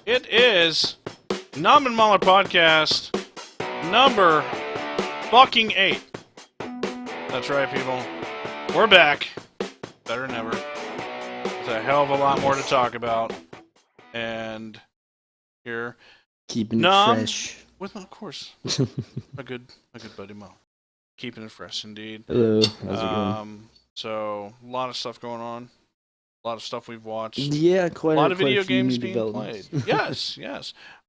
It is Nom and Mauler Podcast number fucking 8. That's right, people. We're back. Better than ever. There's a hell of a lot more to talk about. And here, Keeping it Nom, fresh. with my, of course, my good buddy Mo. Keeping it fresh, indeed. Hello, how's it going? So, a lot of stuff going on. A lot of stuff we've watched. Yeah, A lot of video a few games new being played. Yes.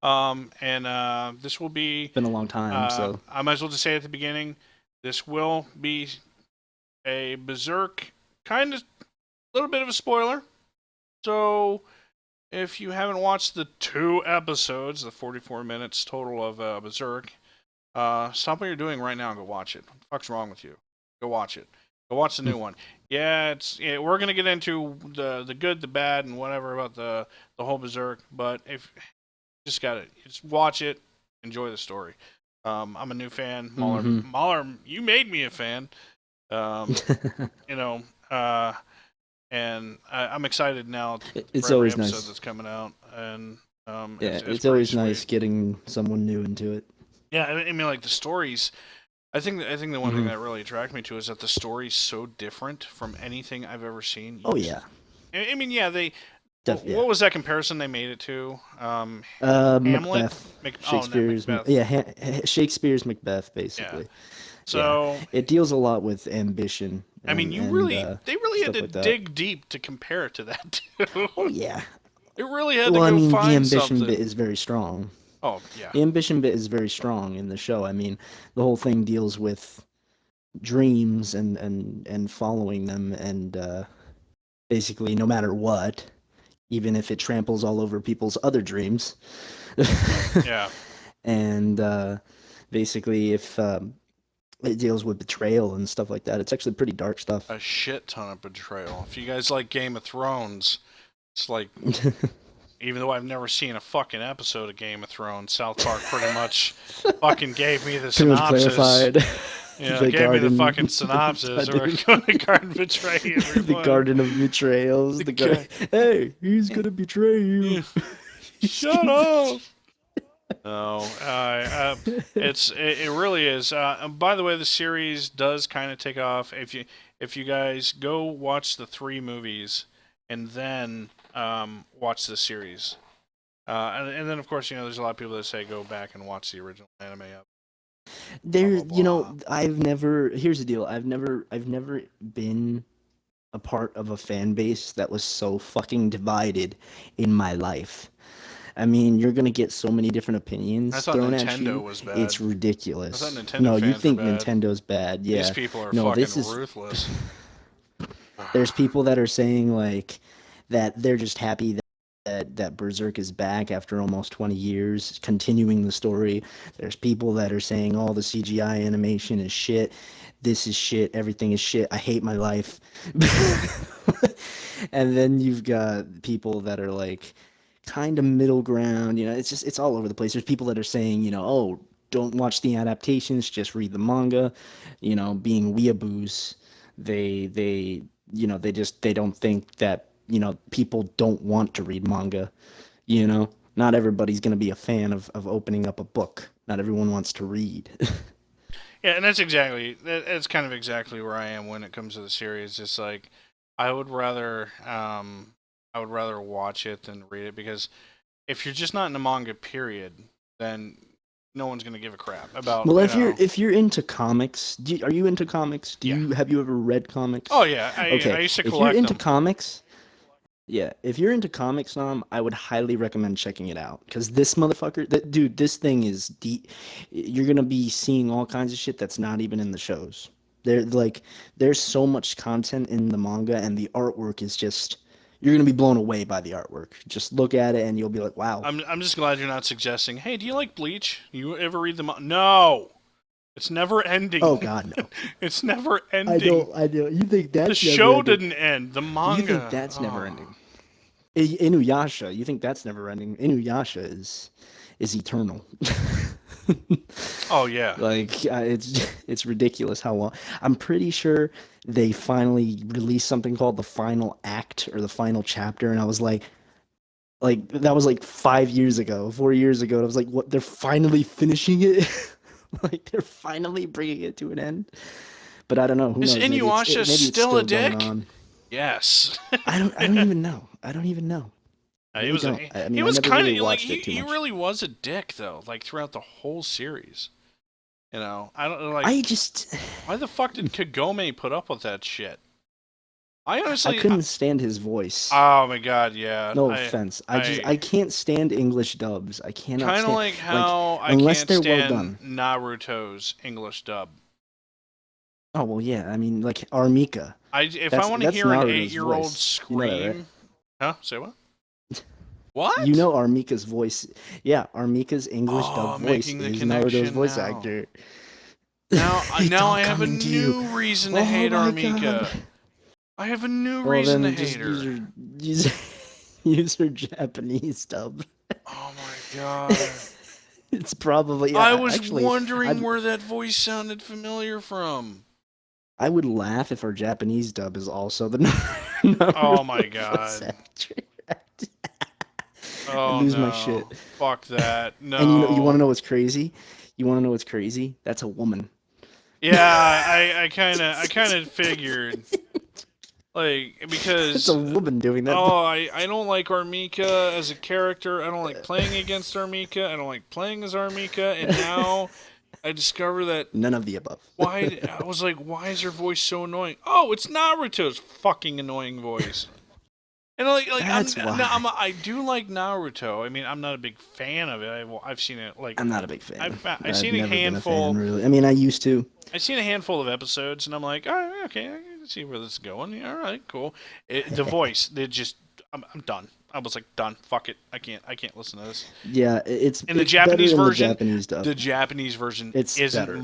And this will be... It's been a long time, so... I might as well just say at the beginning, this will be a Berserk, kind of, little bit of a spoiler. So, if you haven't watched the 2 episodes, the 44 minutes total of Berserk, stop what you're doing right now and go watch it. What the fuck's wrong with you? Go watch it. Go watch the new one. Yeah, we're gonna get into the good, the bad, and whatever about the whole Berserk. But if just watch it, enjoy the story. I'm a new fan. Mauler, you made me a fan. And I'm excited now. It's for always every episode nice. that's coming out, and it's always nice getting someone new into it. Yeah, I mean, like the stories. I think the one thing that really attracted me to is that the story's so different from anything I've ever seen. Oh yeah. I mean, yeah, what was that comparison they made it to? Hamlet? Macbeth. Shakespeare's Macbeth. Shakespeare's Macbeth, basically. Yeah. So it deals a lot with ambition. I mean, they really had to dig deep to compare it to that too. Oh yeah. It really had to go find the ambition something. bit is very strong. Oh yeah. The ambition bit is very strong in the show. I mean, the whole thing deals with dreams and following them, and basically no matter what, even if it tramples all over people's other dreams. Yeah. And basically, if it deals with betrayal and stuff like that, it's actually pretty dark stuff. A shit ton of betrayal. If you guys like Game of Thrones, it's like. Even though I've never seen a fucking episode of Game of Thrones, South Park pretty much fucking gave me the synopsis. Clarified. Gave me the fucking synopsis. We're going to garden betray everyone. The Garden of Betrayals. Hey, he's going to betray you. Shut up. No, it really is. By the way, the series does kind of take off. If you guys go watch the 3 movies and then watch the series, and then of course there's a lot of people that say go back and watch the original anime. Here's the deal. I've never been a part of a fan base that was so fucking divided in my life. I mean, you're gonna get so many different opinions thrown at you. Was bad. It's ridiculous. I thought Nintendo no, fans you think were bad. Nintendo's bad? Yeah. These people are fucking ruthless. There's people that are saying like that they're just happy that Berserk is back after almost 20 years, continuing the story. There's people that are saying all the CGI animation is shit. This is shit. Everything is shit. I hate my life. And then you've got people that are like kind of middle ground. It's all over the place. There's people that are saying, oh, don't watch the adaptations, just read the manga. Being weeaboos, they don't think that people don't want to read manga. Not everybody's going to be a fan of opening up a book. Not everyone wants to read. Yeah, and that's kind of exactly where I am when it comes to the series. It's like I would rather watch it than read it, because if you're just not in the manga period, then no one's going to give a crap about. Well, if you're into comics, are you into comics? Have you ever read comics? Oh yeah, I used to collect them. If you're into comics, if you're into comics, Nom, I would highly recommend checking it out, because this motherfucker, dude, this thing is deep. You're gonna be seeing all kinds of shit that's not even in the shows. There's so much content in the manga, and the artwork is just. You're gonna be blown away by the artwork. Just look at it, and you'll be like, "Wow." I'm just glad you're not suggesting, "Hey, do you like Bleach? You ever read the manga?" No, it's never ending. Oh God, no. It's never ending. I know. You think that's the show didn't end? The manga. You think that's never ending? Inuyasha. You think that's never ending? Inuyasha is eternal. Oh yeah. It's ridiculous how long. I'm pretty sure they finally released something called the final act or the final chapter, and I was like, Like that was like 5 years ago, 4 years ago. And I was like, what? They're finally finishing it. Like they're finally bringing it to an end. But I don't know. Who Is knows? Inuyasha Maybe it's still a still going dick? on. Yes. I don't even know. I don't even know. I He really was don't. I he mean, I was never kind really of like watched it too he much. really was a dick though, like throughout the whole series. I don't know, like I just why the fuck did Kagome put up with that shit? I I honestly, couldn't stand his voice. oh my god, yeah, No offense. I I can't stand English dubs. I cannot kind of stand like like how I unless can't they're well stand done. Naruto's English dub. Oh well, yeah. I mean, like Armika. If I That's want to that's hear an Naruto's 8-year-old voice. You know that, right? scream, huh? Say what? You What? know Armika's voice. Yeah, Armika's English Oh, dub I'm voice making the is Naruto's connection voice now. actor. Now It's all I have a coming to you. new reason to Oh hate my god. Armika. I have a new Well reason to then hate just her. use use her Japanese dub. Oh my god. It's probably I was actually wondering I'd where that voice sounded familiar from. I would laugh if our Japanese dub is also the Oh my Naruto voice god. actor. I Oh lose my no. shit. Fuck that. And you want to No. know what's crazy? You want to know what's crazy? That's a woman. Yeah, I kind of figured like That's because a woman doing that. I don't like Armika as a character. I don't like playing against Armika. I don't like playing as Armika. And now I discover that None of the above. I was like, why is her voice so annoying? Oh, it's Naruto's fucking annoying voice. And That's why. I do like Naruto. I mean, I'm not a big fan of it. I've seen it like I'm not a big fan. I've I've seen a never been a fan, handful. really. I mean, I used to. I've seen a handful of episodes, and I'm like, oh, okay, I can see where this is going. Yeah, all right, cool. The voice, they just, I'm done. I was like, done. Fuck it. I can't listen to this. Yeah, In the it's better Japanese in the version, Japanese dub. the Japanese version It's better.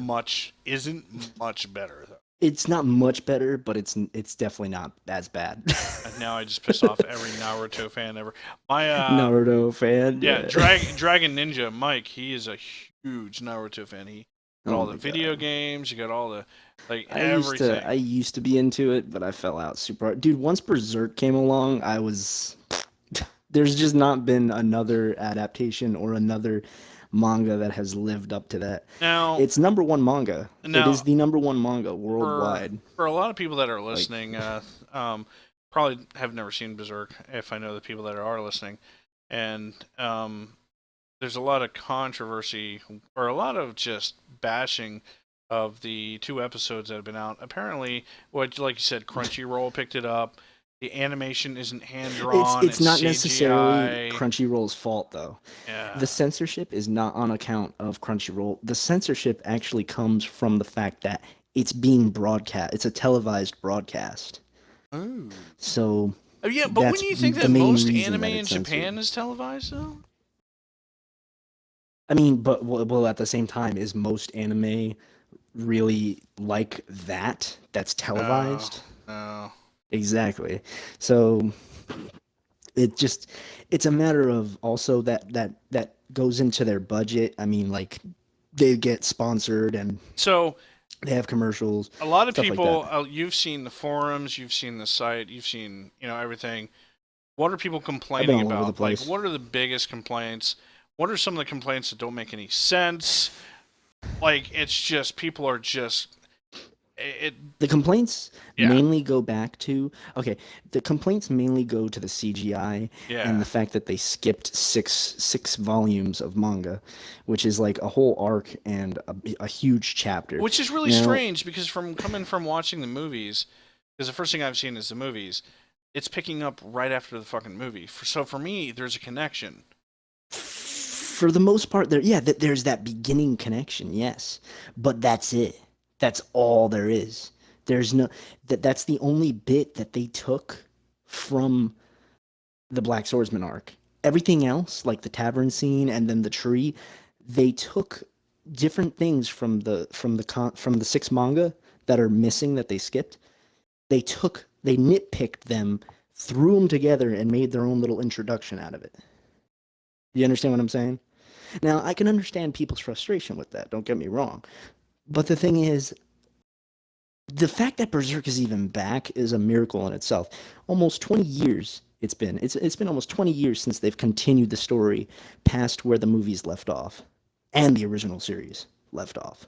isn't much better though. It's not much better, but it's definitely not as bad. And now I just piss off every Naruto fan ever. My Naruto fan, yeah, yeah. Dragon Ninja Mike, he is a huge Naruto fan. He got Oh all the my video god. games. You got all the I everything. used to be into it, but I fell out super hard. Dude, once Berserk came along, there's just not been another adaptation or another manga that has lived up to that. Now It's number one manga. It is now the number one manga for worldwide. a lot of people that are Like, listening, probably have never seen Berserk. If I know the people that are listening, and there's a lot of controversy or a lot of just bashing of the 2 episodes that have been out. Apparently, what like you said, Crunchyroll picked it up. The animation isn't hand drawn; it's it's not necessarily CGI. Crunchyroll's fault though. The Yeah. censorship is not on account of Crunchyroll. The censorship actually comes from the fact that it's being broadcast. It's a televised broadcast. Ooh. So Oh yeah, but that's wouldn't you think the that main most reason anime that in it's censored. Japan is televised though? I mean, but well, at the same time, is most anime really like that? That's No, televised? no. Exactly. So it just it's a matter of also that goes into their budget. I mean, like they get sponsored and So they have commercials, a lot of stuff like that. people, you've seen the forums, you've seen the site, you've seen everything. What are people I've been complaining all over the about? Like, place. what are the biggest complaints? What are some of the complaints that don't make any sense? Like, it's just people are just it. The complaints Yeah, mainly go back to okay, the complaints mainly go to the CGI and yeah. the fact that they skipped six volumes of manga, which is like a whole arc and a huge chapter. Which is really Now, strange because from coming from watching the movies, because the first thing I've seen is the movies. It's picking up right after the fucking movie. So for me, there's a connection. for the most part, there's that beginning connection, yes, but that's it. That's all there is. There's no that's the only bit that they took from the Black Swordsman arc. Everything else, like the tavern scene and then the tree, they took different things from the six manga that are missing that they skipped. They nitpicked them, threw them together, and made their own little introduction out of it. You understand what I'm saying? Now, I can understand people's frustration with that, don't get me wrong. But the thing is, the fact that Berserk is even back is a miracle in itself. Almost 20 years It's been almost 20 years since they've continued the story past where the movies left off and the original series left off.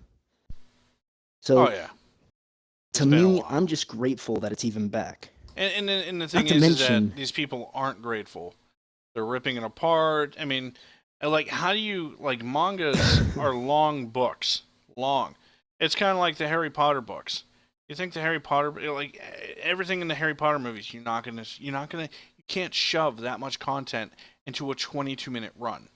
Oh So yeah, it's to been a me, while. I'm just grateful that it's even back. And the Not thing to is that mention, these people aren't grateful. They're ripping it apart. I mean, like, how do you like mangas are long books, long. It's kind of like the Harry Potter books. You think the Harry Potter, like everything in the Harry Potter movies, you can't shove that much content into a 22-minute run.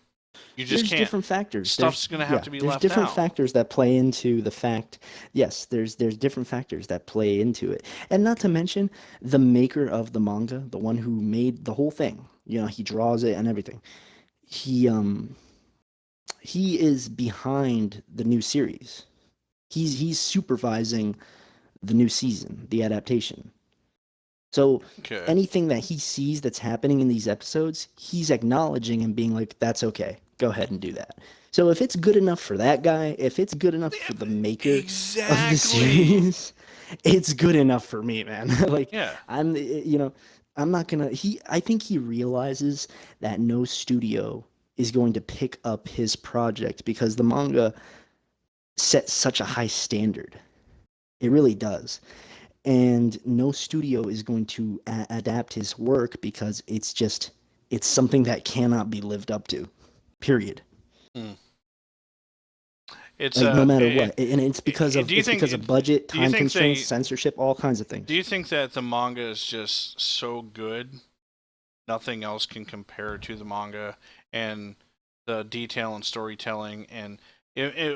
You just there's can't. different factors. Stuff's gonna have to be There's left different out. factors that play into the fact. Yes, there's different factors that play into it, and not to mention the maker of the manga, the one who made the whole thing. He draws it and everything. He um he is behind the new series. He's supervising the new season, the adaptation. So Okay. anything that he sees that's happening in these episodes, he's acknowledging and being like, "That's okay. Go ahead and do that." So if it's good enough for that guy, if it's good enough for the maker of the Exactly. series, it's good enough for me, man. Like Yeah. I'm not gonna. I think he realizes that no studio is going to pick up his project because the manga sets such a high standard. It really does. And no studio is going to adapt his work because it's something that cannot be lived up to. Period. Hmm. It's Like no matter what. And it's because of do you it's think because of budget, do you time think constraints, they censorship, all kinds of do things. you think that the manga is just so good nothing else can compare to the manga and the detail and storytelling and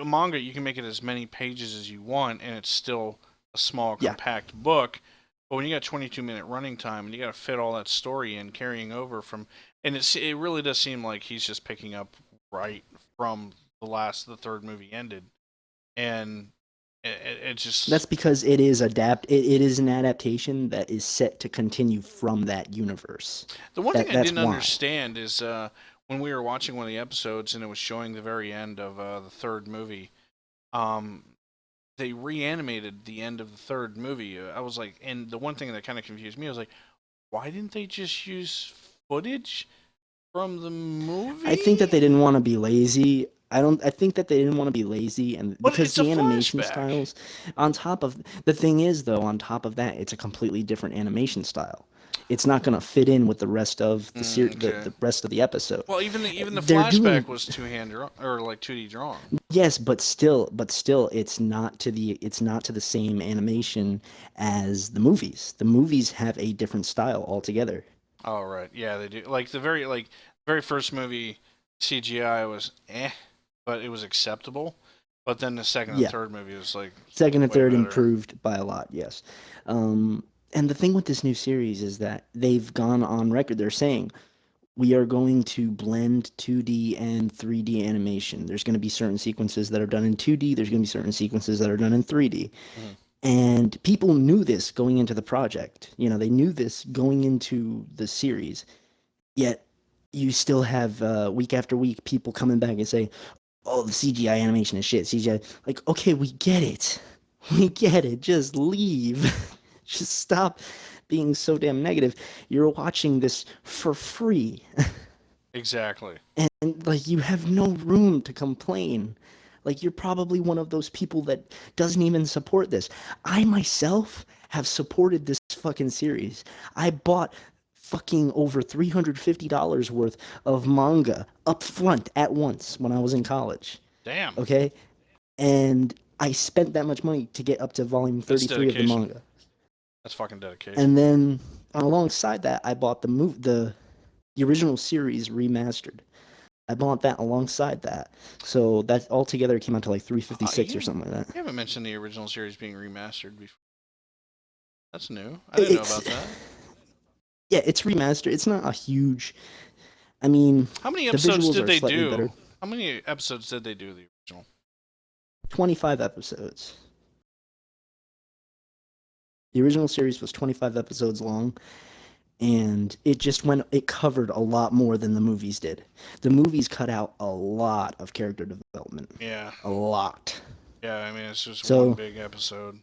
manga you can make it as many pages as you want and it's still a small Yeah. compact book, but when you got 22-minute running time and you got to fit all that story in carrying over from, and it really does seem like he's just picking up right from the third movie ended, and it just, That's because it is an adaptation that is set to continue from that universe. the one thing I That's didn't why. understand is when we were watching one of the episodes and it was showing the very end of the third movie. Um, they reanimated the end of the third movie. I was like, and the one thing that kind of confused me, I was like, why didn't they just use footage from the I think that movie? they didn't want to be lazy. I think that they didn't want to be lazy and But because it's a the animation flashback. styles on top of the thing is though on top of that it's a completely different animation style. It's not going to fit in with the rest of Okay. the rest of the episode. Well, even the They're flashback doing was two hand or like 2D drawn. yes, but still it's not to the same animation as the movies. The movies have a different style altogether. Oh right, yeah, they do. Like very first movie, CGI was but it was acceptable. But then the second and Yeah. third movie was like Second and way third better. improved by a lot, yes. And the thing with this new series is that they've gone on record. They're saying we are going to blend 2D and 3D animation. There's going to be certain sequences that are done in 2D, there's going to be certain sequences that are done in 3D. Mhm. And people knew this going into the project. They knew this going into the series. Yet you still have week after week people coming back and say, "Oh, the CGI animation is shit." CGI, like, okay, we get it, we get it. Just leave, just stop being so damn negative. You're watching this for free, Exactly. and like you have no room to complain. Like you're probably one of those people that doesn't even support this. I myself have supported this fucking series. I bought fucking over $350 worth of manga up front at once when I was in college. Damn, Okay? And I spent that much money to get up to volume that's 33 of the dedication. manga. That's fucking dedication. And then alongside that, I bought the original series remastered. I bought that alongside that. So that altogether came out to like 356 or You something like that. haven't mentioned the original series being remastered before. That's new. I didn't know It's about that. yeah, it's remastered. It's not a huge. I mean, How many the episodes visuals did are they slightly do? better. How many episodes did they do the original? 25 episodes. The original series was 25 episodes long, and it covered a lot more than the movies did. The movies cut out a lot of character development. Yeah, A lot. yeah. I mean, it's just one So, big episode.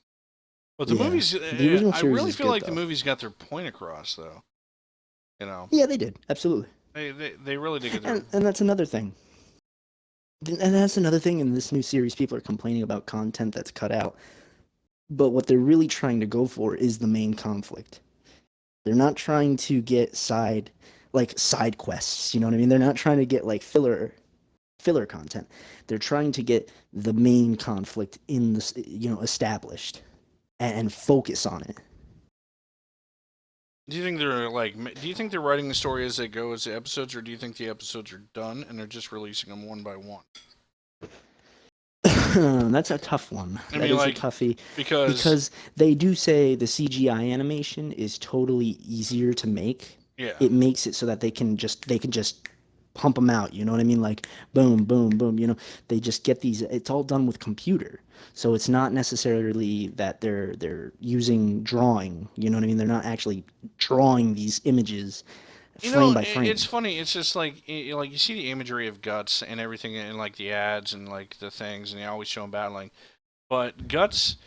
But the yeah. movies, The original I series really is feel good like the though. movies got their point across, though. You know, Yeah, they did. Absolutely. they really did get their. And that's another thing. And that's another thing in this new series. People are complaining about content that's cut out. But what they're really trying to go for is the main conflict. They're not trying to get side quests, you know what I mean? They're not trying to get like filler content. They're trying to get the main conflict in this, established and focus on it. Do you think they're like? Do you think they're writing the story as they go as the episodes, or do you think the episodes are done and they're just releasing them one by one? That's a tough one. I That mean, is a like, toughie because they do say the CGI animation is totally easier to make. yeah, It makes it so that they can just pump them out. You know what I mean? Like boom, boom, boom. They just get these. It's all done with computer, so it's not necessarily that they're using drawing. You know what I mean? They're not actually drawing these images frame by frame. it's funny. It's just like like you see the imagery of Guts and everything in like the ads and like the things, and they always show him battling. But Guts,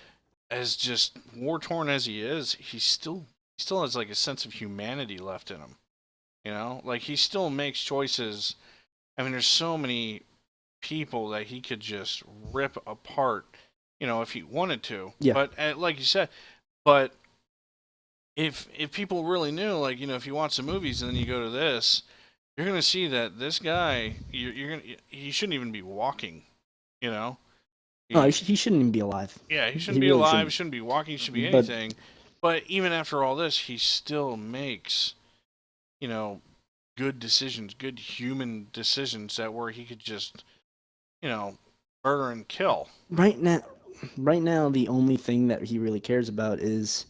as just war torn as he is, he still has like a sense of humanity left in him. You know, like he still makes choices. I mean, there's so many people that he could just rip apart, if he wanted to. Yeah. But like you said, but if people really knew, like if you watch the movies and then you go to this, you're gonna see that this guy, he shouldn't even be walking. You know. No, he shouldn't even be alive. Yeah, he shouldn't He be really alive. shouldn't. Shouldn't be walking. Shouldn't be But anything. But even after all this, he still makes, you know, good decisions, good human decisions that where he could just, murder and kill. right now, the only thing that he really cares about is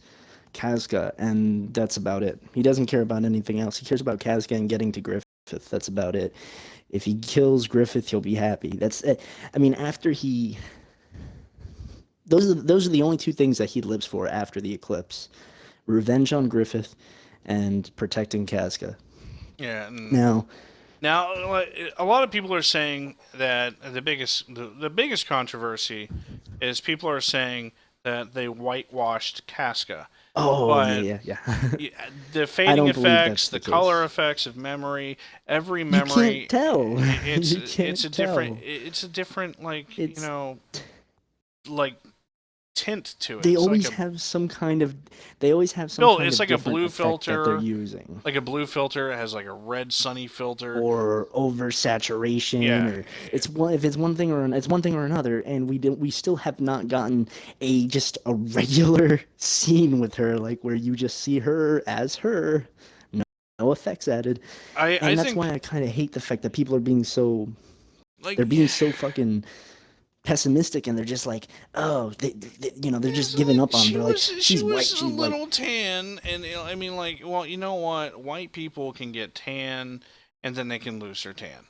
Kazka, and that's about it. He doesn't care about anything else. He cares about Kazka and getting to Griffith. That's about it. If he kills Griffith, he'll be happy. That's it. I mean, after he, those are the only two things that he lives for after the eclipse: revenge on Griffith and protecting Kazka. Yeah. And Now, now, a lot of people are saying that the biggest controversy is people are saying that they whitewashed Casca. oh But yeah, yeah, yeah. yeah, the I fading don't believe effects, that's the the color case. effects of memory, every You can't memory, tell. it's You it's a can't different tell. it's a different It's like tint to it. they It's like always a have some kind of they always have some Bill. kind It's of like a different blue effect that they're filter, using, like a blue filter. It has like a red sunny filter. or oversaturation, Yeah, or it's one thing or another, and we still have not gotten a regular scene with her, like where you just see her as her, no, no effects added. I And that's think why I kind of hate the fact that people are being so like they're being so fucking pessimistic, and they're just like, oh, they're it's just giving like up on. They're like, she she's white, was a she's like, little tan, and I mean, like, well, you know what? White people can get tan, and then they can lose their tan.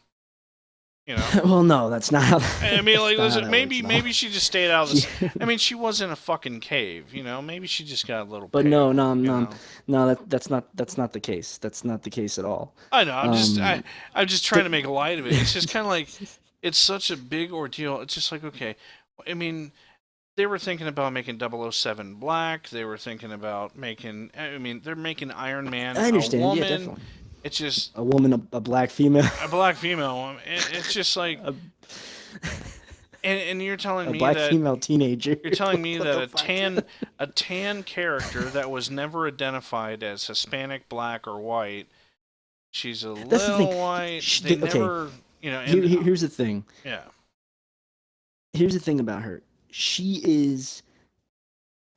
You know. well, no, that's not how I mean, like, that's not how listen, that works. No, maybe she just stayed out of she, this. I mean, she was in a fucking cave. Maybe she just got a little but no, pale. no, You no, know. no, that's not the case. That's not the case at all. I know. Um, I'm just trying the, to make light of it. It's just kind of like it's such a big ordeal. It's just like okay. I mean, they were thinking about making 007 black. They were thinking about making. I mean, they're making Iron Man I a understand, yeah, woman. definitely. It's just A woman, a black female, a black female. It's just like, a, and you're telling a me black that female teenager. you're telling me What that the a fuck? tan character that was never identified as Hispanic, black, or white. She's a That's the thing. little white. They Okay, never, and here's the thing. yeah. Here's the thing about her. She is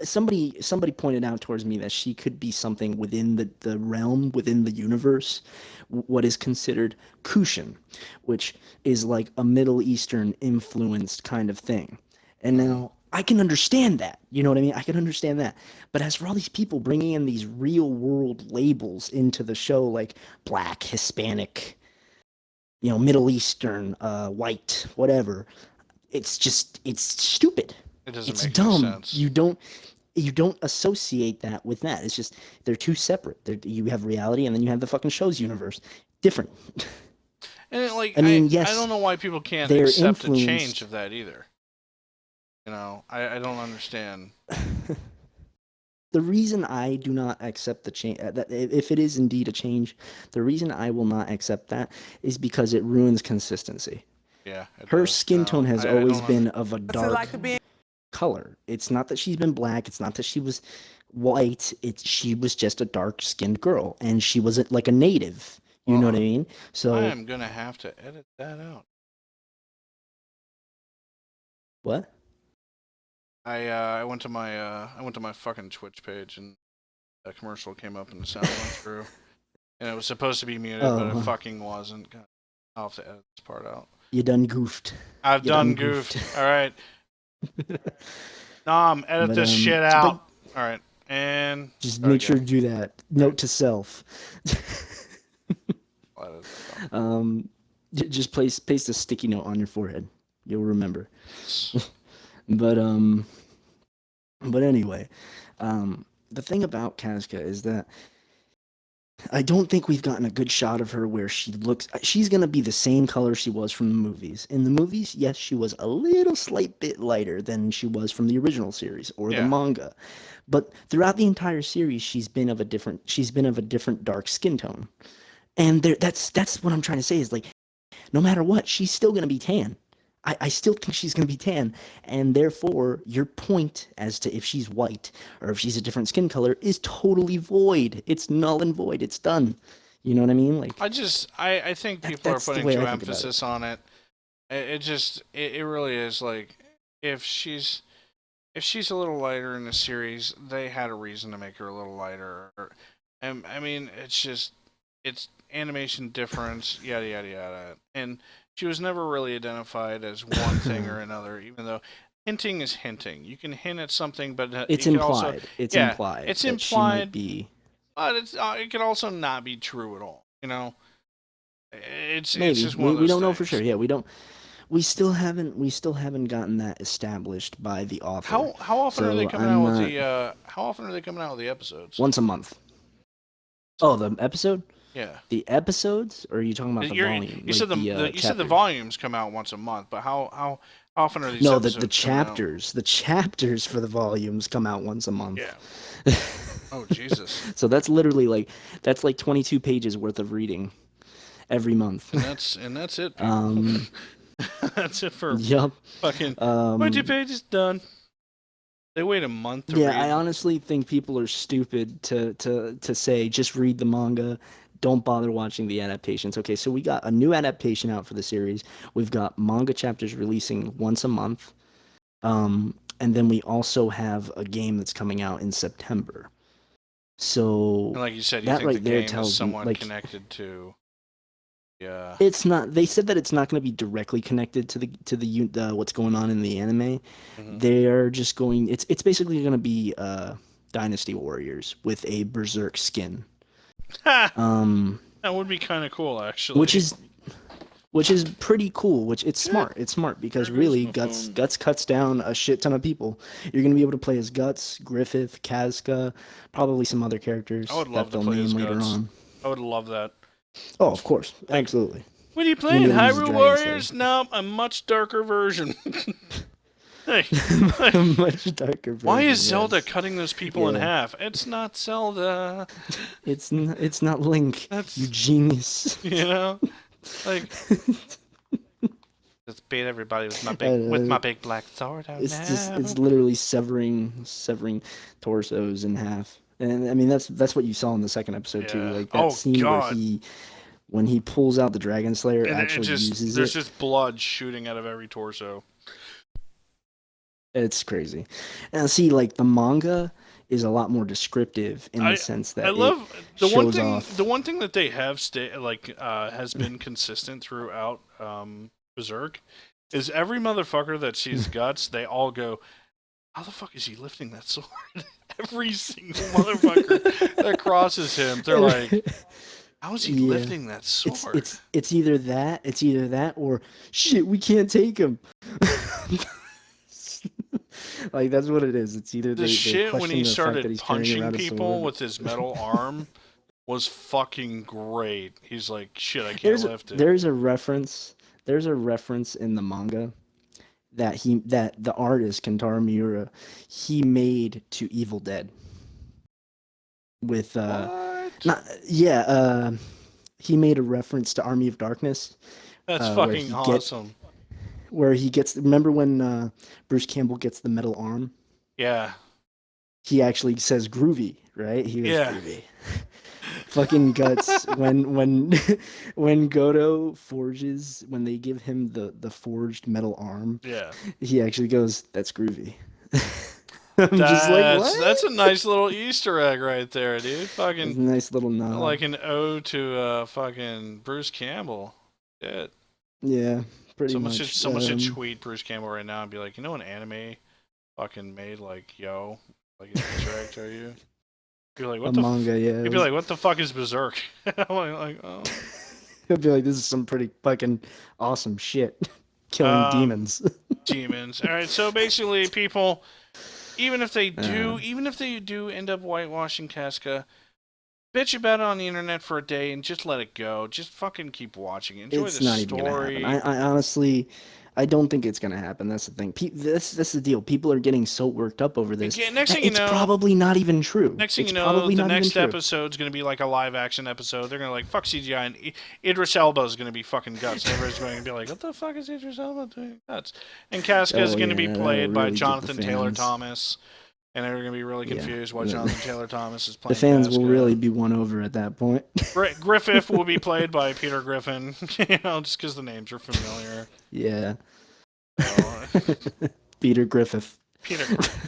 somebody pointed out towards me that she could be something within the realm, within the universe, what is considered Kushan, which is like a Middle Eastern influenced kind of thing. And now I can understand that. You know what I mean? I can understand that. But as for all these people bringing in these real world labels into the show, like black, Hispanic, Middle Eastern, white, whatever, it's stupid. It doesn't It's make any dumb. sense. You don't associate that with that. It's just they're two separate. You have reality, and then you have the fucking show's universe. Different. And I I mean, I yes, don't know why people can't they're accept a change influenced. of that either. I don't understand. The reason I do not accept the change, that if it is indeed a change, the reason I will not accept that is because it ruins consistency. Yeah, it Her does. skin tone has I always don't been of a dark color. It's not that she's been black. It's not that she was white. She was just a dark skinned girl, and she was like a native. You know what I Well, mean? I So am gonna have to edit that out. what? I went to my fucking Twitch page and a commercial came up and the sound went through, and it was supposed to be muted, but it Oh, fucking wasn't. God, I'll have to edit this part out. you done goofed. I've You done done goofed. goofed. All right, Nom, edit But this shit but out. All right, and just start make sure again. to do that. All Note right, to self. I'll edit that out. Just paste a sticky note on your forehead. You'll remember. Yes. But but anyway, the thing about Kazka is that I don't think we've gotten a good shot of her where she's gonna be the same color she was from the movies. In the movies, yes, she was a little slight bit lighter than she was from the original series or the Yeah, manga. But throughout the entire series, she's been of a different dark skin tone. And that's what I'm trying to say is like no matter what, she's still gonna be tan. I still think she's gonna be tan, and therefore your point as to if she's white or if she's a different skin color is totally void. It's null and void. It's done. You know what I mean? Like I think people are that's the putting way too I think about it. emphasis on it. It really is like if she's if she's a little lighter in the series, they had a reason to make her a little lighter. And I mean, it's animation difference, yada yada yada. And she was never really identified as one thing or another, even though hinting is hinting. You can hint at something, but It's you can also, implied. It's yeah, implied it's that she might implied, be but it can also not be true at all. You know, it's maybe. just one of We those don't know for things. sure. Yeah, we still haven't gotten that established by the author. How often are they So coming I'm out with not the how often are they coming out with the episodes? once a month. Oh, So the episode? yeah. The episodes, or are you talking about the volume, You said like the you said the chapters? volumes come out once a month, but how often are these No, the episodes coming out? chapters. The chapters for the volumes come out once a month. Yeah. Oh Jesus. So that's like 22 pages worth of reading every month. And that's it, people. um, That's it for yep. fucking 20 Um, pages done. They wait a month to yeah, I read. honestly think people are stupid to say just read the manga. Don't bother watching the adaptations. Okay, so we got a new adaptation out for the series. We've got manga chapters releasing once a month. And then we also have a game that's coming out in September. And So like you said, you that think the right there game is tells me somewhat like connected to yeah. it's not. They said that it's not going to be directly connected to the what's going on in the anime. Mm-hmm. They are just going. It's basically going to be Dynasty Warriors with a berserk skin. Ha! Um, That would be kind of cool, which actually. is which is pretty cool. Which it's Yeah, smart. It's smart because there goes really my Guts phone. Guts cuts down a shit ton of people. You're gonna be able to play as Guts, Griffith, Kazka, probably some other I characters would that love to they'll play as name later Guts. on. I would love that. Oh, of course, Like, absolutely. what are you You'll be playing, able to use the Hyrule Dragon Slayer. Warriors? No, a much darker version. Hey, A like, much darker why is version, Zelda yes. cutting those people in Yeah. half? It's not Zelda. It's not Link, you That's genius. you know, like let's beat everybody with Uh, my big black sword out it's now. literally severing torsos in half. And I mean that's what you saw in the second episode too. Yeah. Like that Oh scene where God. he when he pulls out the Dragon Slayer And it actually just uses there's it. just blood shooting out of every torso. It's crazy. And see, like the manga is a lot more descriptive in the I sense I that it love shows the off. one thing that they have has been consistent throughout Berserk is every motherfucker that sees Guts, they all go, how the fuck is he lifting that sword? Every single motherfucker that crosses him, they're like, how is he Yeah. lifting that It's sword? it's it's either that or shit, we can't take him. Like that's what it is. It's either The they shit when question he the fact that started he's carrying punching around a people sword. with his metal arm was fucking great. He's like, shit, I can't There's lift it. there's a reference there's a reference in the manga that the artist Kentaro Miura he made to Evil Dead. with What? not yeah he made a reference to Army of Darkness, That's where fucking awesome. he gets, remember when Bruce Campbell gets the metal arm? Yeah. He actually says groovy, right? He goes Yeah. groovy. Fucking guts when when Godo forges, when they give him the forged metal arm, Yeah. he actually goes, that's groovy. I'm just like, That's a what? nice little Easter egg right there, dude. It's Fucking a nice little nod. like an ode to fucking Bruce Campbell. Yeah. Yeah, pretty much. Someone should tweet Bruce Campbell right now and be like, you know, an anime fucking made like yo, like an Easter egg to you. You're like, A what the? manga, yeah. He'd be like, what the fuck is Berserk? I'm oh. He'll be like, this is some pretty fucking awesome shit. Killing Um, demons. demons. All right, so basically, people, Uh, even if they do end up whitewashing Casca, bitch about it on the internet for a day and just let it go. Just fucking keep watching. Enjoy it's the not even gonna happen. story. I honestly, I don't think it's gonna happen. That's the thing. This is the deal. People are getting so worked up over this. Again, next thing you It's know, probably not even true. next thing It's you know, probably the not even next true. episode's gonna be like a live action episode. They're gonna like fuck CGI, and Idris Elba's gonna be fucking Guts. And everybody's going to be like, what the fuck is Idris Elba doing Guts? And Casca's Oh gonna yeah, be that'll played by really get the Jonathan Taylor fans. Thomas. And they're going to be really Yeah, confused why the, Jonathan Taylor Thomas is the playing fans will Casca. really be won over at that point. Griffith will be played by Peter Griffin, just because the names are familiar. Yeah. So, Peter Griffith. Peter Griffin.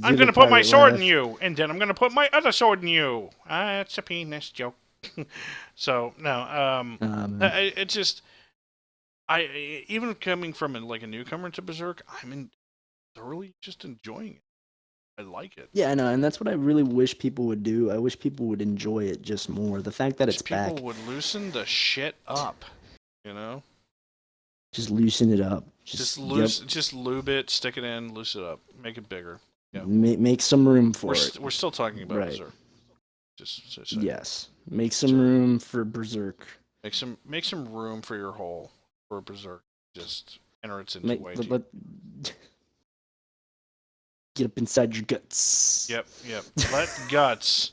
I'm going to put my sword in you, and then I'm going to put my other sword in you. It's a penis joke. So, no, it's just, even coming from like a newcomer to Berserk, thoroughly just enjoying it. I like it. Yeah, I know, and that's what I really wish people would do. I wish people would enjoy it just more. The fact that it's People back, would loosen the shit up, just loosen it up. Just Yep, just lube it, stick it in, loose it up, make it bigger. Yeah, make some room for it. We're still talking about Right. Berserk. Just so Yes, make some room for Berserk. make some room for your hole for Berserk. Just enter its into way deep. Get up inside your guts. Yep. Let guts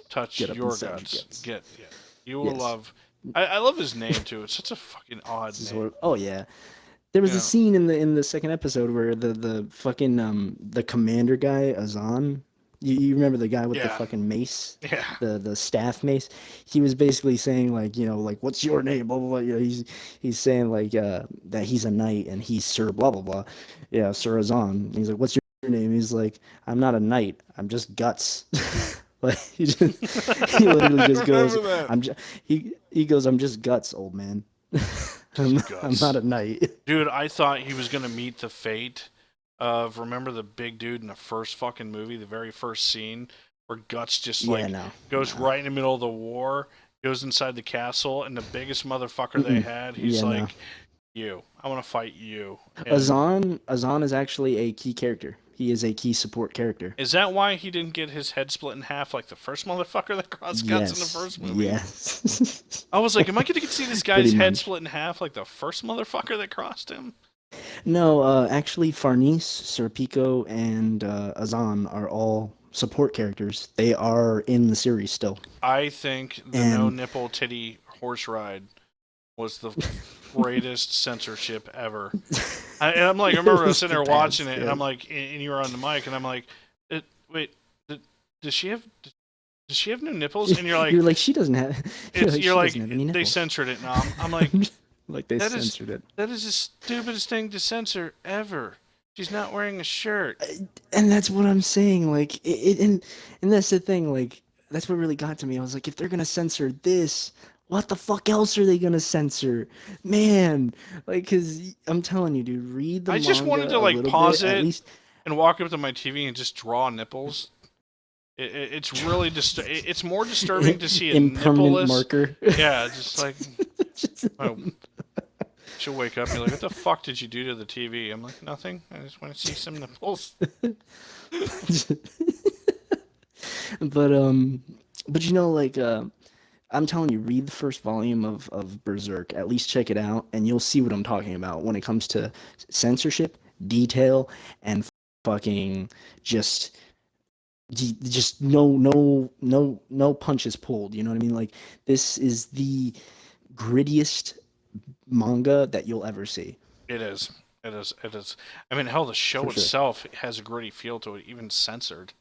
touch Get up your inside your guts. guts. You will love. I love his name too. It's such a fucking odd name. Oh yeah. There was a scene in the second episode where the fucking the commander guy, Azan, you remember the guy with the fucking mace? Yeah. The staff mace? He was basically saying like, like, what's your name? Blah blah blah. He's saying like that he's a knight and he's Sir blah blah blah. Yeah, Sir Azan. He's like, what's your name? He's like, I'm not a knight. I'm just guts. Like he literally just goes, he goes, I'm just guts, old man. I'm not a knight. Dude, I thought he was gonna meet the fate of, remember the big dude in the first fucking movie, the very first scene where Guts just goes right in the middle of the war, goes inside the castle, and the biggest motherfucker they had, he's like, you, I want to fight you. And Azan is actually a key character. He is a key support character. Is that why he didn't get his head split in half like the first motherfucker that crossed Guts in the first movie? Yes. I was like, am I going to see this guy's head split in half like the first motherfucker that crossed him? No, actually, Farnese, Serpico, and Azan are all support characters. They are in the series still. I think the no nipple titty horse ride was the greatest censorship ever. I remember I was sitting there watching it, and I'm like, and you were on the mic, and I'm like, wait, does she have no nipples? And you're like, she doesn't have. You're like, they censored it now. I'm like, like they censored it. That is the stupidest thing to censor ever. She's not wearing a shirt. And that's what I'm saying. Like, and that's the thing. Like, that's what really got to me. I was like, if they're gonna censor this, what the fuck else are they gonna censor? Man, like, cause I'm telling you, dude, read the manga. I just wanted to pause it and walk up to my TV and just draw nipples. It's really it's more disturbing to see a impermanent marker. Yeah, just like she'll wake up and be like, "What the fuck did you do to the TV?" I'm like, "Nothing. I just want to see some nipples." But I'm telling you, read the first volume of Berserk. At least check it out, and you'll see what I'm talking about when it comes to censorship, detail, and fucking just just no punches pulled. You know what I mean? Like this is the grittiest manga that you'll ever see, It is. It is. It is. I mean, hell, the for show sure. itself has a gritty feel to it, even censored.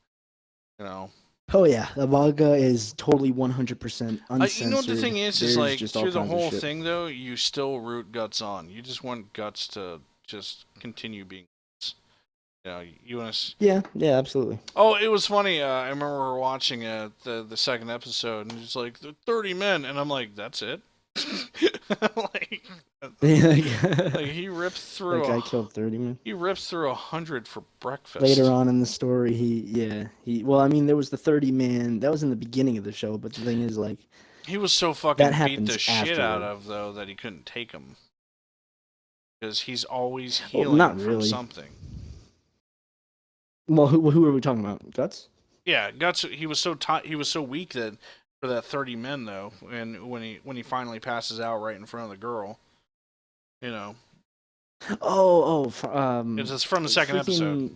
You know. Oh yeah, the manga is totally 100% You know what the uncensored. thing is There's like just all through the kinds of whole shit. thing though, you still root Guts on. You just want Guts to just continue being Guts. You know, you want to. Yeah, yeah, absolutely. Oh, it was funny. I remember we were watching the second episode, and it's like 30 men, and I'm like, that's it. like, like that he ripped through a guy killed 30 men. he rips through 100 for Later breakfast. on in the story, well, I mean, there was the 30 man that was in the beginning of the show, but the thing is, like, He was so that fucking beat happens the shit out afterward. of though that he couldn't take him because he's always Well, healing not from really. something. Well, who are we talking about? Guts? Yeah, Guts. He was so weak that for that 30 men though, and when he finally passes out right in front of the girl, you know, it's from the second episode. Freaking.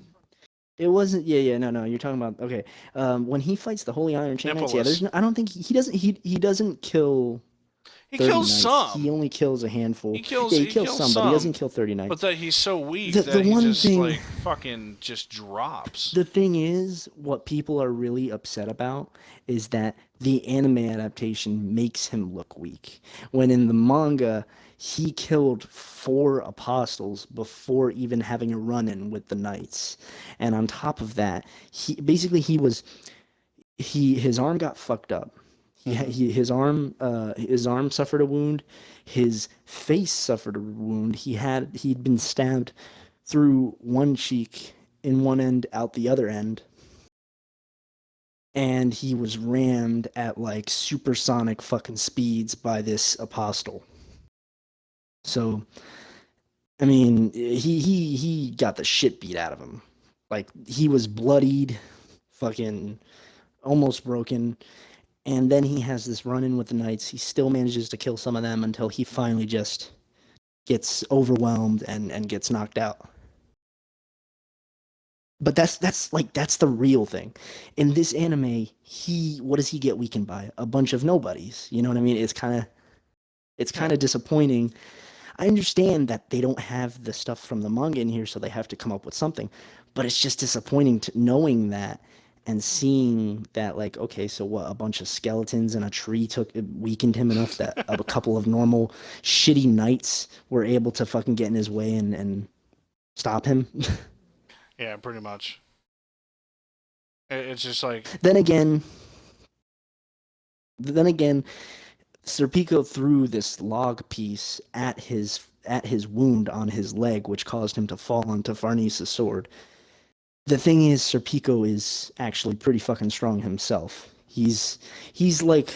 It wasn't. Yeah, yeah. No, no. You're talking about. Okay. When he fights the Holy Iron Chain Knights, yeah. There's Nicholas. no. I don't think he doesn't kill He 30 kills knights. He some. only kills a handful. He kills Yeah, he he kills kills some, but he doesn't some, kill 30 but knights. that he's so weak The that he one just thing like fucking just drops. the thing is, what people are really upset about is that the anime adaptation makes him look weak. When in the manga, he killed 4 apostles before even having a run-in with the knights. And on top of that, his arm got fucked up. Hmm. His arm suffered a wound. His face suffered a wound. He'd been stabbed through one cheek in one end, out the other end, and he was rammed at like supersonic fucking speeds by this apostle. So, I mean, he got the shit beat out of him. Like he was bloodied, fucking almost broken, and then he has this run in with the knights. He still manages to kill some of them until he finally just gets overwhelmed and gets knocked out. But that's the real thing. In this anime, he what does he get weakened by? A bunch of nobodies. You know what I mean? It's Yeah. kind of disappointing. I understand that they don't have the stuff from the manga in here, so they have to come up with something. But it's just disappointing to knowing that and seeing that, like, okay, so what? A bunch of skeletons and a tree weakened him enough that a couple of normal shitty knights were able to fucking get in his way and stop him. Yeah, pretty much. It's just like then again, then again, Serpico threw this log piece at his wound on his leg, which caused him to fall onto Farnese's sword. The thing is, Serpico is actually pretty fucking strong himself. He's like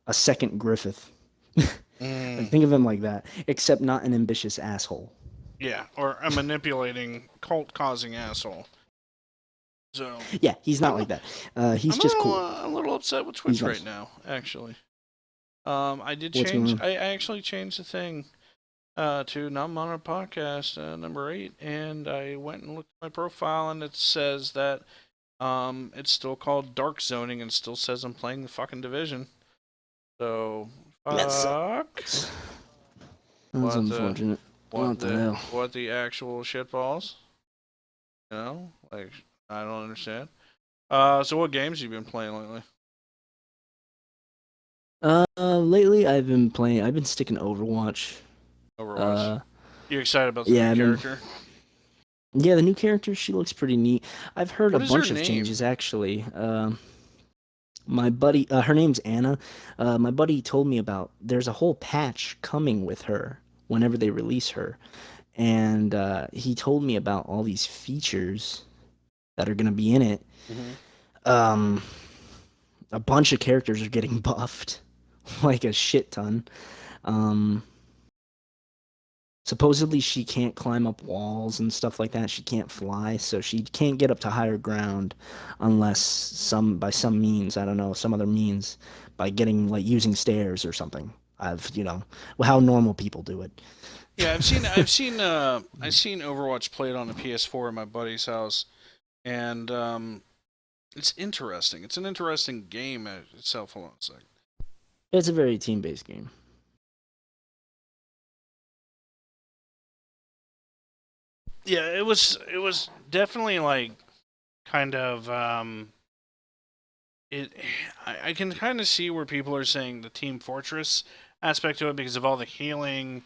a second Griffith. Like mm, think of him like that, except not an ambitious asshole. yeah, or a manipulating cult causing asshole. So Yeah, he's not I'm like that. He's I'm just cool. a little upset with He's Twitch right nice. now. Actually, I did What's going change. on? I actually changed the thing to Nom and Mauler Podcast number 8, and I went and looked at my profile, and it says that it's still called Dark Zoning, and still says I'm playing the fucking Division. So That fuck. sucks. That's What the unfortunate. what What the the hell? what the actual shitballs? You know, like I don't understand. So what games have you been playing lately? Lately I've been sticking to Overwatch. Overwatch. Uh, You excited about the new yeah, character? yeah, the new character, she looks pretty neat. I've heard a What is her bunch of name? changes actually. My buddy, her name's Anna. My buddy told me about there's a whole patch coming with her whenever they release her, and he told me about all these features that are gonna be in it. Mm-hmm. Um, a bunch of characters are getting buffed, like a shit ton. Um, Supposedly she can't climb up walls and stuff like that. She can't fly, so she can't get up to higher ground unless by some means, I don't know, some other means, by getting like using stairs or something. How normal people do it. Yeah, I've seen Overwatch played on a PS4 at my buddy's house, and it's interesting. It's an interesting game itself. Hold on a second. It's a very team-based game. Yeah, it was definitely like kind of it. I can kind of see where people are saying the Team Fortress aspect to it because of all the healing,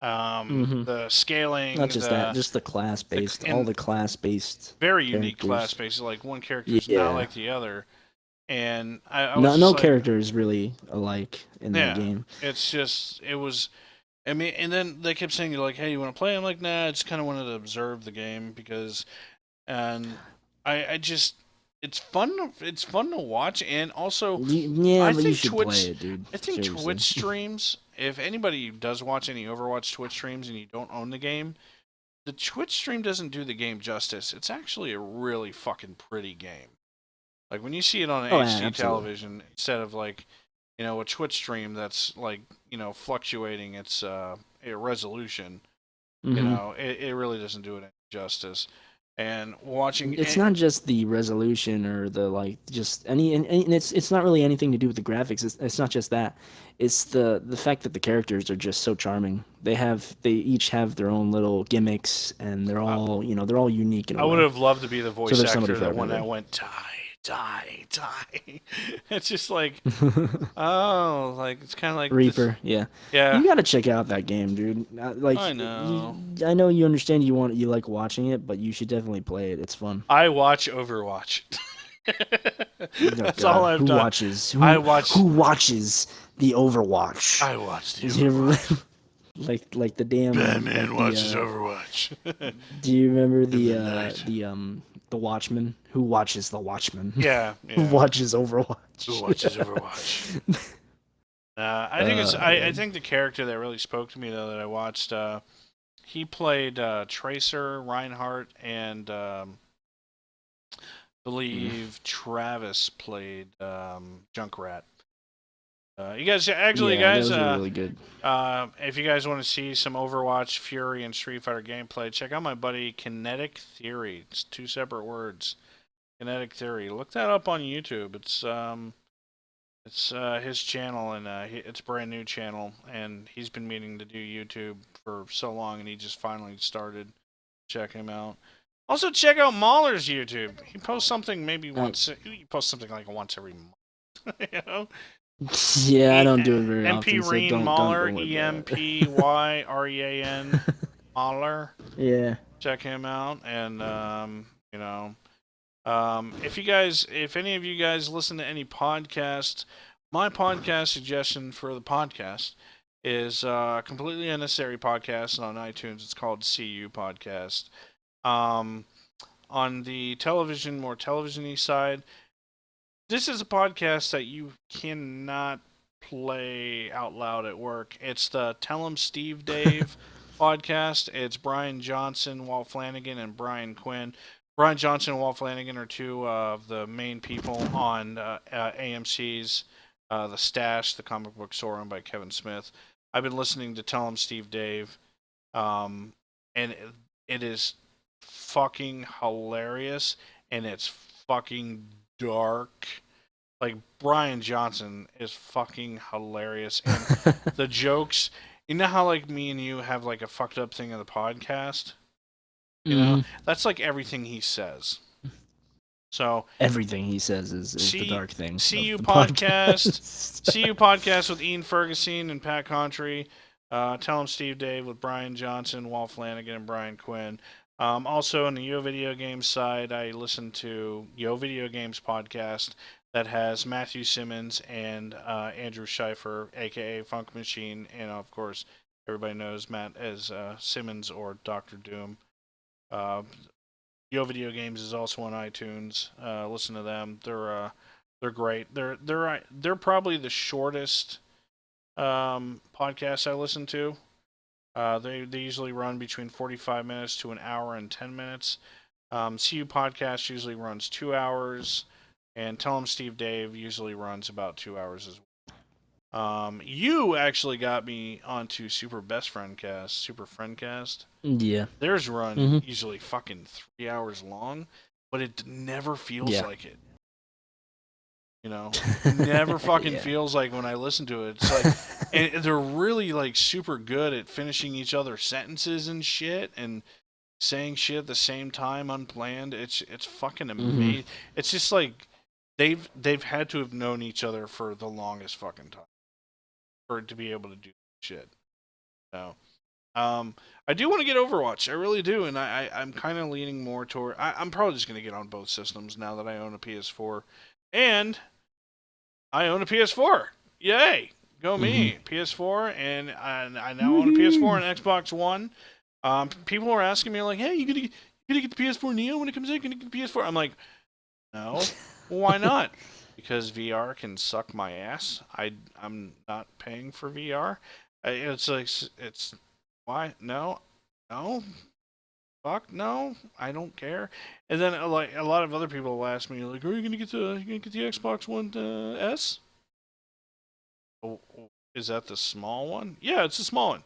Hmm. the scaling, Not just that, just the class-based, all and the class-based very unique class characters. bases. Like one character is not Yeah. like the other, and I was No, just no like, character is really alike in that yeah, game. it's just it was. I mean, and then they kept saying, like, hey, you want to play? I'm like, nah, I just kind of wanted to observe the game because, and I just, it's fun to watch, and also, Yeah, I but you think should play Twitch, it, dude. I think Twitch Seriously. streams. If anybody does watch any Overwatch Twitch streams and you don't own the game, the Twitch stream doesn't do the game justice. It's actually a really fucking pretty game. Like when you see it on Oh, yeah, HD absolutely. television instead of like, a Twitch stream that's like, fluctuating its resolution, Hmm. it really doesn't do it any justice. And watching It's not just the resolution or the like, just and it's not really anything to do with the graphics. It's not just that. It's the fact that the characters are just so charming. They each have their own little gimmicks, and I, they're all unique in a I would way. have loved to be the So voice there's somebody actor for that when I everybody. went die. It's just like, oh, like it's kind of like this. Reaper, yeah. Yeah, You gotta check out that game, dude. I know. I know you understand you like watching it, but you should definitely play it. It's fun. I watch Overwatch. Oh That's all God, I've done. I watch who watches the Overwatch? I watch the Did you ever Overwatch. like the damn Batman like the watches Overwatch do you remember in the night. the Watchman? Who watches the Watchman? Yeah, Who yeah. watches Who Overwatch? watches Overwatch? I think I Man. think the character that really spoke to me though that I watched. He played Tracer, Reinhardt, and Mm. believe Travis played Junkrat. You guys, actually, Yeah, guys, those are really good. if you guys want to see some Overwatch, Fury, and Street Fighter gameplay, check out my buddy Kinetic Theory. It's two separate words. Kinetic Theory. Look that up on YouTube. It's his channel, and it's a brand new channel, and he's been meaning to do YouTube for so long, and he just finally started. Check him out. Also, check out Mauler's YouTube. He posts something maybe Uh, once. He posts something like once every month. you know, yeah, I don't do it very MP often, so Reen don't Mauler, worry E about M P Y R E A N it. Mauler. Yeah. Check him out, and if any of you guys listen to any podcast, my podcast suggestion for the podcast is a completely unnecessary podcast on iTunes. It's called CU Podcast. Um, on the more television-y side, this is a podcast that you cannot play out loud at work. It's the Tell 'em Steve Dave podcast. It's Brian Johnson, Walt Flanagan, and Brian Quinn. Brian Johnson and Walt Flanagan are two of the main people on AMC's The Stash, the comic book store owned by Kevin Smith. I've been listening to Tell 'em Steve Dave, and it is fucking hilarious, and it's fucking dark. Like Brian Johnson is fucking hilarious, and the jokes. You know how like me and you have like a fucked up thing of the podcast. Hmm. That's like everything he says. So Everything he says is the see dark thing see of you the podcast. podcast. See you podcast with Ian Ferguson and Pat Contry. Tell him Steve Dave with Brian Johnson, Walt Flanagan, and Brian Quinn. Also on the Yo Video Games side, I listen to Yo Video Games podcast that has Matthew Simmons and Andrew Schleifer, aka Funk Machine, and of course everybody knows Matt as Simmons or Doctor Doom. Uh, Yo Video Games is also on iTunes. Listen to them. They're great. They're probably the shortest podcast I listen to. They usually run between 45 minutes to an hour and 10 minutes. CU Podcast usually runs 2 hours, and Tell 'em Steve Dave usually runs about 2 hours as well. You actually got me onto Super Best Friend Cast, Super Friend Cast. Yeah. Theirs run Mhm. usually fucking 3 hours long, but it never feels Yeah. like it. Never fucking Yeah. feels like when I listen to it. It's like, and they're really like super good at finishing each other's sentences and shit, and saying shit at the same time unplanned. It's fucking Mhm. amazing. It's just like they've had to have known each other for the longest fucking time for it to be able to do shit. So, I do want to get Overwatch. I really do, and I'm kind of leaning more toward. I'm probably just gonna get on both systems now that I own a PS4, and I own a PS4. Yay! Go Mhm. me, PS4, and I now own a PS4 Woohoo! and Xbox One. People are asking me like, "Hey, you gonna get the PS4 Neo when it comes out? You gonna get the PS4?" I'm like, "No, why not? Because VR can suck my ass. I'm not paying for VR. It's like it's why no, no, fuck no, I don't care." And then like a lot of other people will ask me like, "Are you gonna get the Xbox One S?" Oh, is that the small one? Yeah, it's the small one.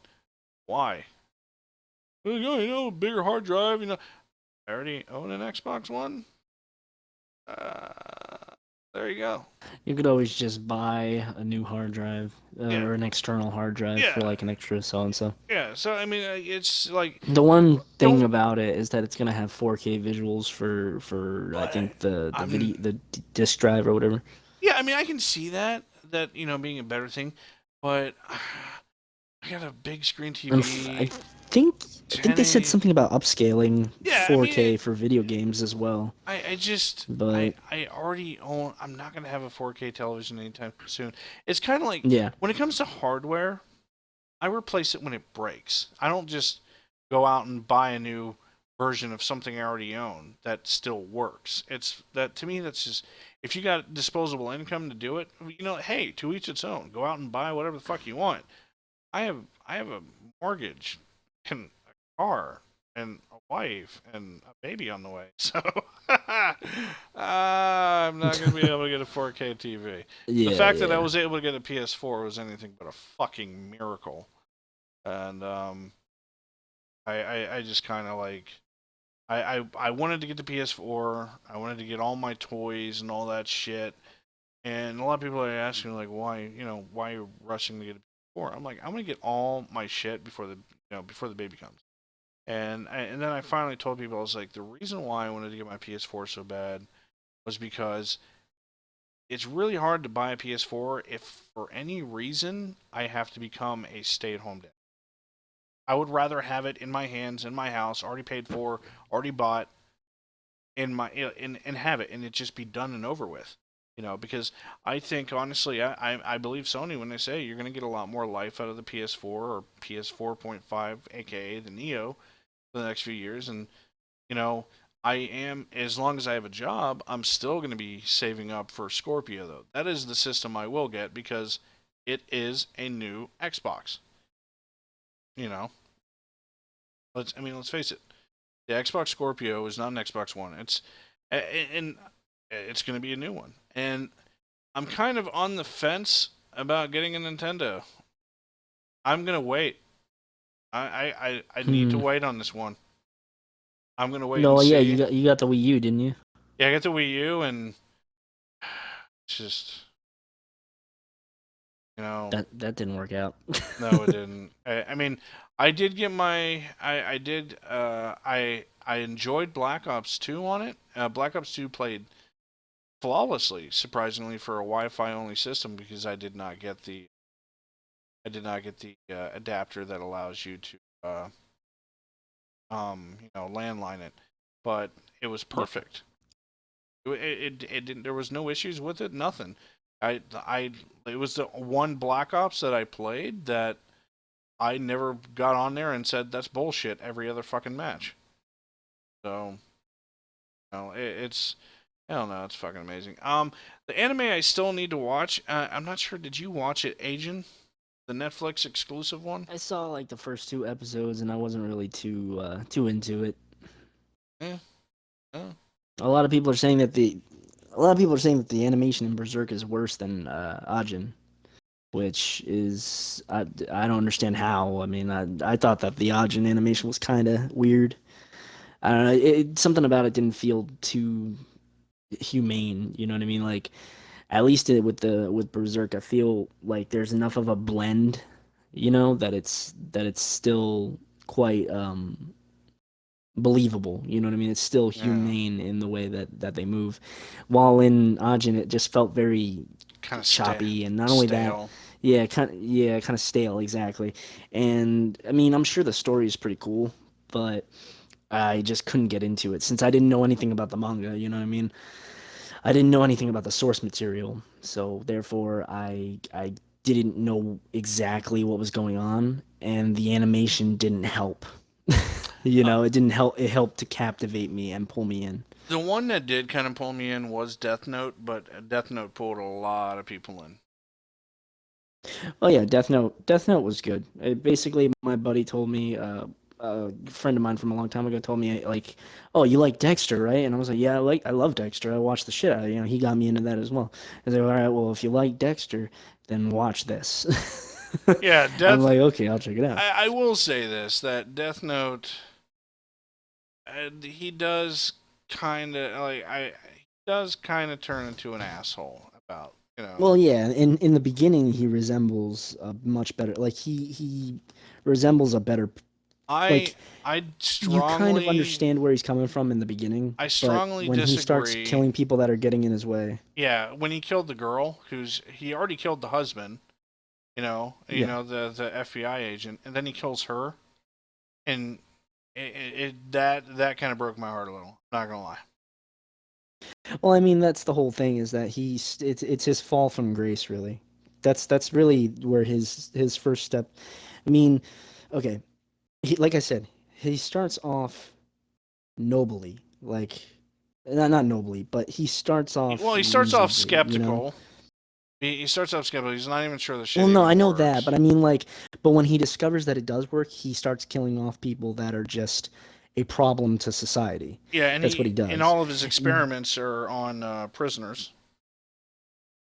Why? Well, bigger hard drive. I already own an Xbox One. Uh, there you go. You could always just buy a new hard drive Yeah, or an external hard drive for yeah, like an extra so and so. yeah. So I mean, it's like The one thing don't. about it is that it's gonna have 4K visuals for I But think the I'm. video the disk drive or whatever. Yeah, I mean, I can see that being a better thing, but I got a big screen And TV, think I think they said 1080. something about upscaling Yeah, I mean, 4K for video games as well. I just But I already own. I'm not gonna have a 4K television anytime soon. It's kind of like yeah, when it comes to hardware, I replace it when it breaks. I don't just go out and buy a new version of something I already own that still works. It's that to me that's just if you got disposable income to do it, hey, to each its own. Go out and buy whatever the fuck you want. I have a mortgage and a car and a wife and a baby on the way. So I'm not going to be able to get a 4K TV. The yeah, fact that I yeah. was able to get a PS4 was anything but a fucking miracle. And I just kind of like I wanted to get the PS4. I wanted to get all my toys and all that shit. And a lot of people are asking like, why are you rushing to get a PS4? I'm like, I'm gonna get all my shit before the baby comes. And then I finally told people I was like, the reason why I wanted to get my PS4 so bad was because it's really hard to buy a PS4 if for any reason I have to become a stay-at-home dad. I would rather have it in my hands, in my house, already paid for, already bought, and have it, and it just be done and over with. Because I think honestly, I believe Sony when they say you're going to get a lot more life out of the PS4 or PS4.5, aka the Neo, for the next few years, and you know. I am, as long as I have a job, I'm still going to be saving up for Scorpio, though. That is the system I will get because it is a new Xbox. You know, let's face it. The Xbox Scorpio is not an Xbox One. And it's going to be a new one. And I'm kind of on the fence about getting a Nintendo. I'm going to wait. I need to Hmm. wait on this one. I'm going to wait and No, yeah, see. you got the Wii U, didn't you? Yeah, I got the Wii U, and it's just you know That didn't work out. no, it didn't. I mean, I did get I did I enjoyed Black Ops 2 on it. Black Ops 2 played flawlessly, surprisingly for a Wi-Fi only system because I did not get the adapter that allows you to landline it, but it was Yep. perfect. It didn't. There was no issues with it. Nothing. I it was the one Black Ops that I played that I never got on there and said that's bullshit every other fucking match. So it's I don't know. It's fucking amazing. The anime I still need to watch. I'm not sure. Did you watch it, Agent? the Netflix exclusive one. I saw like the first 2 episodes, and I wasn't really too into it. Yeah. Yeah. A lot of people are saying that the animation in Berserk is worse than Ajin, which is I don't understand how. I mean, I thought that the Ajin animation was kind of weird. I don't know. Something about it didn't feel too humane. You know what I mean? Like at least with Berserk, I feel like there's enough of a blend, that it's still quite believable. You know what I mean? It's still Yeah. humane in the way that they move. While in Ajin, it just felt very Kind of choppy, and not only that, stale. yeah, kind of stale, exactly. And I mean, I'm sure the story is pretty cool, but I just couldn't get into it since I didn't know anything about the manga. You know what I mean? I didn't know anything about the source material, so therefore I didn't know exactly what was going on, and the animation didn't help. Uh, It didn't help. It helped to captivate me and pull me in. the one that did kind of pull me in was Death Note, but Death Note pulled a lot of people in. Oh yeah, Death Note. Death Note was good. Basically, my buddy told me, a friend of mine from a long time ago told me like, "Oh, you like Dexter, right?" And I was like, "Yeah, I love Dexter. I watched the shit out of it." He got me into that as well. I was like, "All right, well, if you like Dexter, then watch this." Yeah, I'm like, "Okay, I'll check it out." I will say this: that Death Note, he does kind of he does kind of turn into an asshole about Well, yeah, in the beginning, he resembles a much better. Like he resembles a better. I Like I you kind of strongly understand where he's coming from in the beginning, I but strongly when he starts disagree. killing people that are getting in his way, Yeah, when he killed the girl, he already killed the husband, yeah. the FBI agent, and then he kills her, and that kind of broke my heart a little. Not gonna lie. Well, I mean, that's the whole thing is that it's his fall from grace, really. That's really where his first step. I mean, okay, like I said, he starts off nobly, like not nobly, but he starts Well, off he starts off reasonably. skeptical. He starts off skeptical. He's not even sure the shit Well, no, I even know that, but works. I mean, like, but when he discovers that it does work, he starts killing off people that are just a problem to society. Yeah, and That's what he and does. all of his experiments are on prisoners.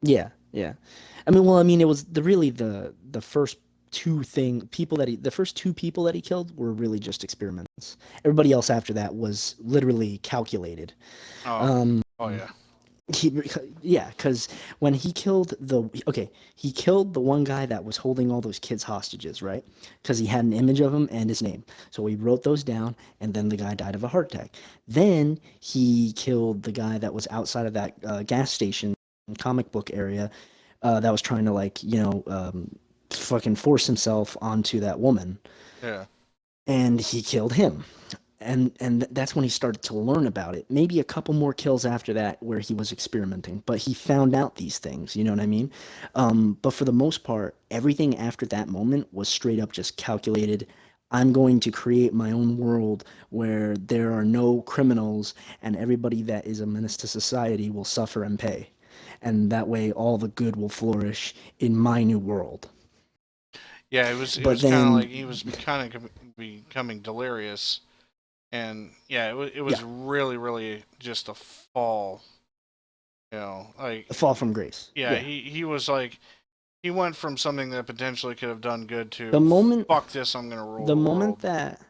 Yeah, yeah. I mean, it was the first the first two people that he killed were really just experiments. Everybody else after that was literally calculated. Oh, Um, oh yeah. he, yeah, because when he killed he killed the one guy that was holding all those kids hostages, right? Because he had an image of him and his name. So he wrote those down, and then the guy died of a heart attack. Then he killed the guy that was outside of that gas station comic book area that was trying to fucking force himself onto that woman, Yeah. and he killed him. And that's when he started to learn about it. Maybe a couple more kills after that where he was experimenting, but he found out these things, you know what I mean? But for the most part, everything after that moment was straight up just calculated. I'm going to create my own world where there are no criminals, and everybody that is a menace to society will suffer and pay. And that way all the good will flourish in my new world. Yeah, it But was kind of like then, he was kind of becoming delirious, and yeah, it was yeah, really just a fall. Like a fall from grace. yeah, Yeah. he was like he went from something that potentially could have done good The to moment fuck this, I'm gonna rule the the moment world. that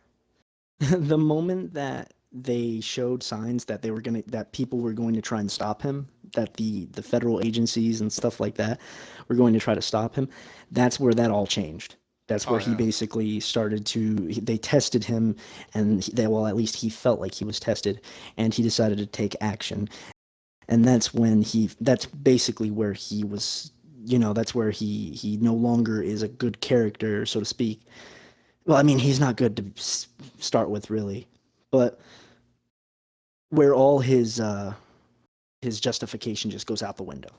the moment that they showed signs that that people were going to try and stop him, that the federal agencies and stuff like that were going to try to stop him, that's where that all changed. That's Oh where he yeah, basically started to they tested him, and well, at least he felt like he was tested, and he decided to take action. And that's basically where he was, that's where he no longer is a good character, so to speak. Well, I mean, he's not good to start with, really, but where all his justification just goes out the window.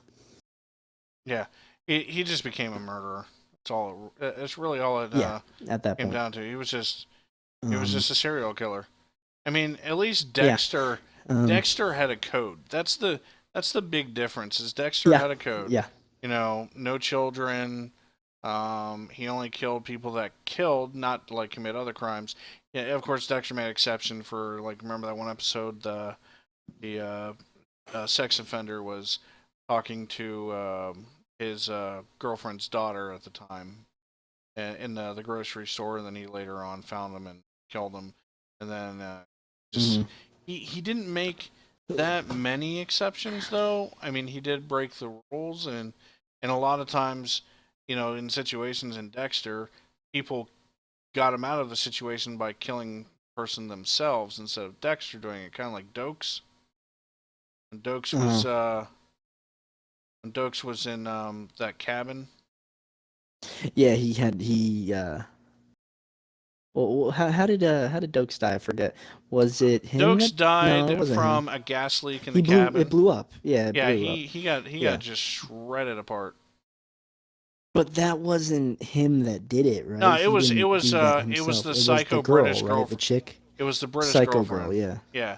yeah. He just became a murderer. It's all. It's really all it Yeah, at that came point. down to. He was Um, just a serial killer. I mean, at least yeah, um, Dexter had a code. That's the big difference. Is Dexter yeah, had a code. yeah, No children, He only killed people that killed, not like commit other crimes. Yeah, of course, Dexter made exception for like remember that one episode the sex offender was talking to his girlfriend's daughter at the time in the grocery store, and then he later on found him and killed him, and then just Hmm. he didn't make that many exceptions though. I mean, he did break the rules, and a lot of times, in situations in Dexter, people got him out of the situation by killing the person themselves instead of Dexter doing it, kind of like Dokes. And Dokes was Uh, when Dokes was in that cabin. yeah, well, how did Dokes die? I forget. Was it him Dokes that? No, it died wasn't him. from a gas leak in the It cabin. blew up. Yeah, it Yeah, blew up. he got Yeah. just shredded apart. But that wasn't him that did it, No, right? it He was it didn't was do that it was himself. the It was the psycho girl, British right? The girlfriend. chick. It was the British Psycho girl, girlfriend. yeah. Yeah,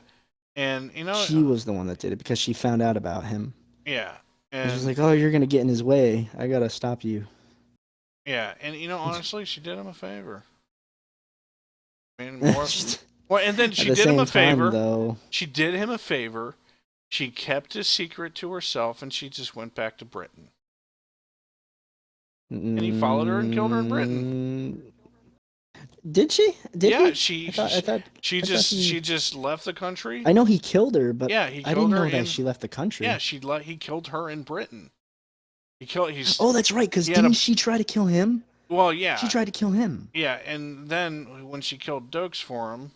and She was the one that did it because she found out about him. yeah, And she's and like, "Oh, you're gonna get in his way. I gotta stop you." yeah, and honestly, she did him a favor. I mean, more well, and then At she the did him same a time, favor. though, She did him a favor. She kept his secret to herself, and she just went back to Britain. And he followed her and killed her in Britain. mm, did she? Did Yeah, he? she I thought. I thought. she I thought just he. she just left the country. I know he killed her, but Yeah, he I killed didn't her know that in. she left the Yeah, country. he killed her in Britain. He killed he's Oh, that's right. Because he had didn't a she try to kill him? well, She yeah, tried to kill him. yeah, and then when she killed Dokes for him,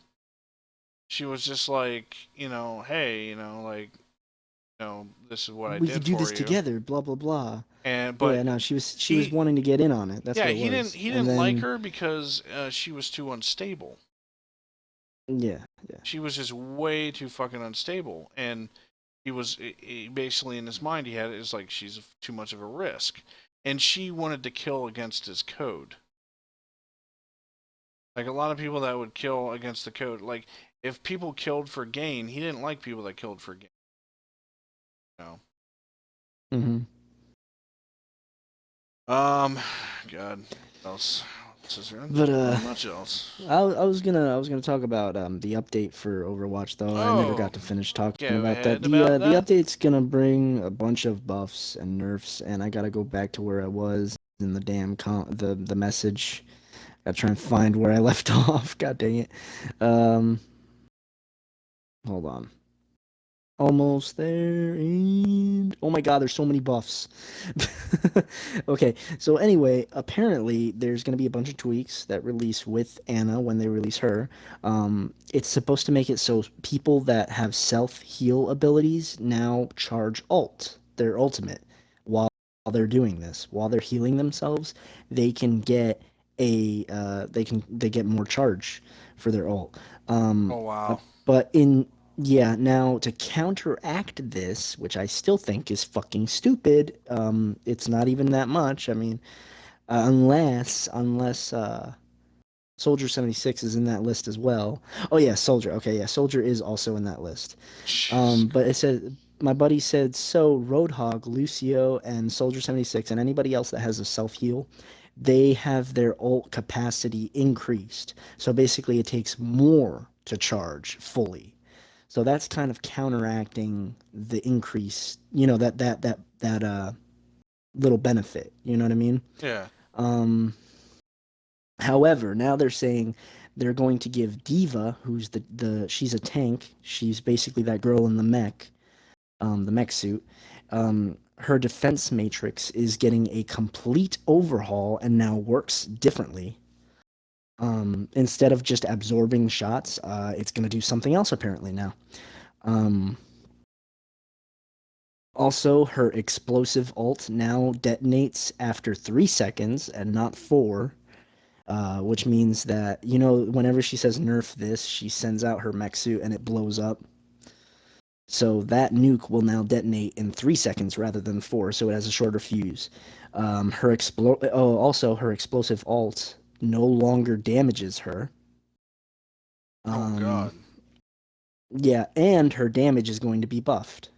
she was just like, hey, like, this is what I We could did do for this you. together. Blah blah blah. And Yeah, but no, she was he, wanting to get in on it. That's yeah, what it he was. And didn't like then her because she was too unstable. yeah, yeah. She was just way too fucking unstable, and basically in his mind he had it is like she's too much of a risk, and she wanted to kill against his code. Like a lot of people that would kill against the code, like if people killed for gain, he didn't like people that killed for gain. You know? Hmm. Um, God, what else? What else is there? But Not much else. I was gonna talk about the update for Overwatch though. I never Oh, got to finish talking go about that. ahead The about uh, the that. update's gonna bring a bunch of buffs and nerfs, and I gotta go back to where I was in the damn the message. Gotta try and find where I left off. God dang it. Um, Hold on. Almost there, and oh my God, there's so many buffs. Okay, so anyway, apparently there's going to be a bunch of tweaks that release with Anna when they release her. It's supposed to make it so people that have self-heal abilities now charge their ultimate, while they're doing this. While they're healing themselves, they can get they get more charge for their ult. Oh Uh, wow. but in Yeah, now to counteract this, which I still think is fucking stupid, it's not even that much. I mean, unless Soldier 76 is in that list as well. Oh yeah, Soldier. Okay, yeah, Soldier is also in that list. Jesus But Christ. it said my buddy said so Roadhog, Lucio, and Soldier 76, and anybody else that has a self heal, they have their ult capacity increased. So basically, it takes more to charge fully. So that's kind of counteracting the increase, that little benefit. You know what I mean? Yeah. Um, However, now they're saying they're going to give Diva, who's she's a tank. She's basically that girl in the mech suit. Her defense matrix is getting a complete overhaul and now works differently. Instead of just absorbing shots, it's going to do something else apparently now. Um, Also, her explosive ult now detonates after 3 seconds and not four, which means that, whenever she says nerf this, she sends out her mech suit and it blows up. So that nuke will now detonate in 3 seconds rather than four, so it has a shorter fuse. Also, her explosive ult no longer damages her. Oh Um, God. yeah, and her damage is going to be buffed.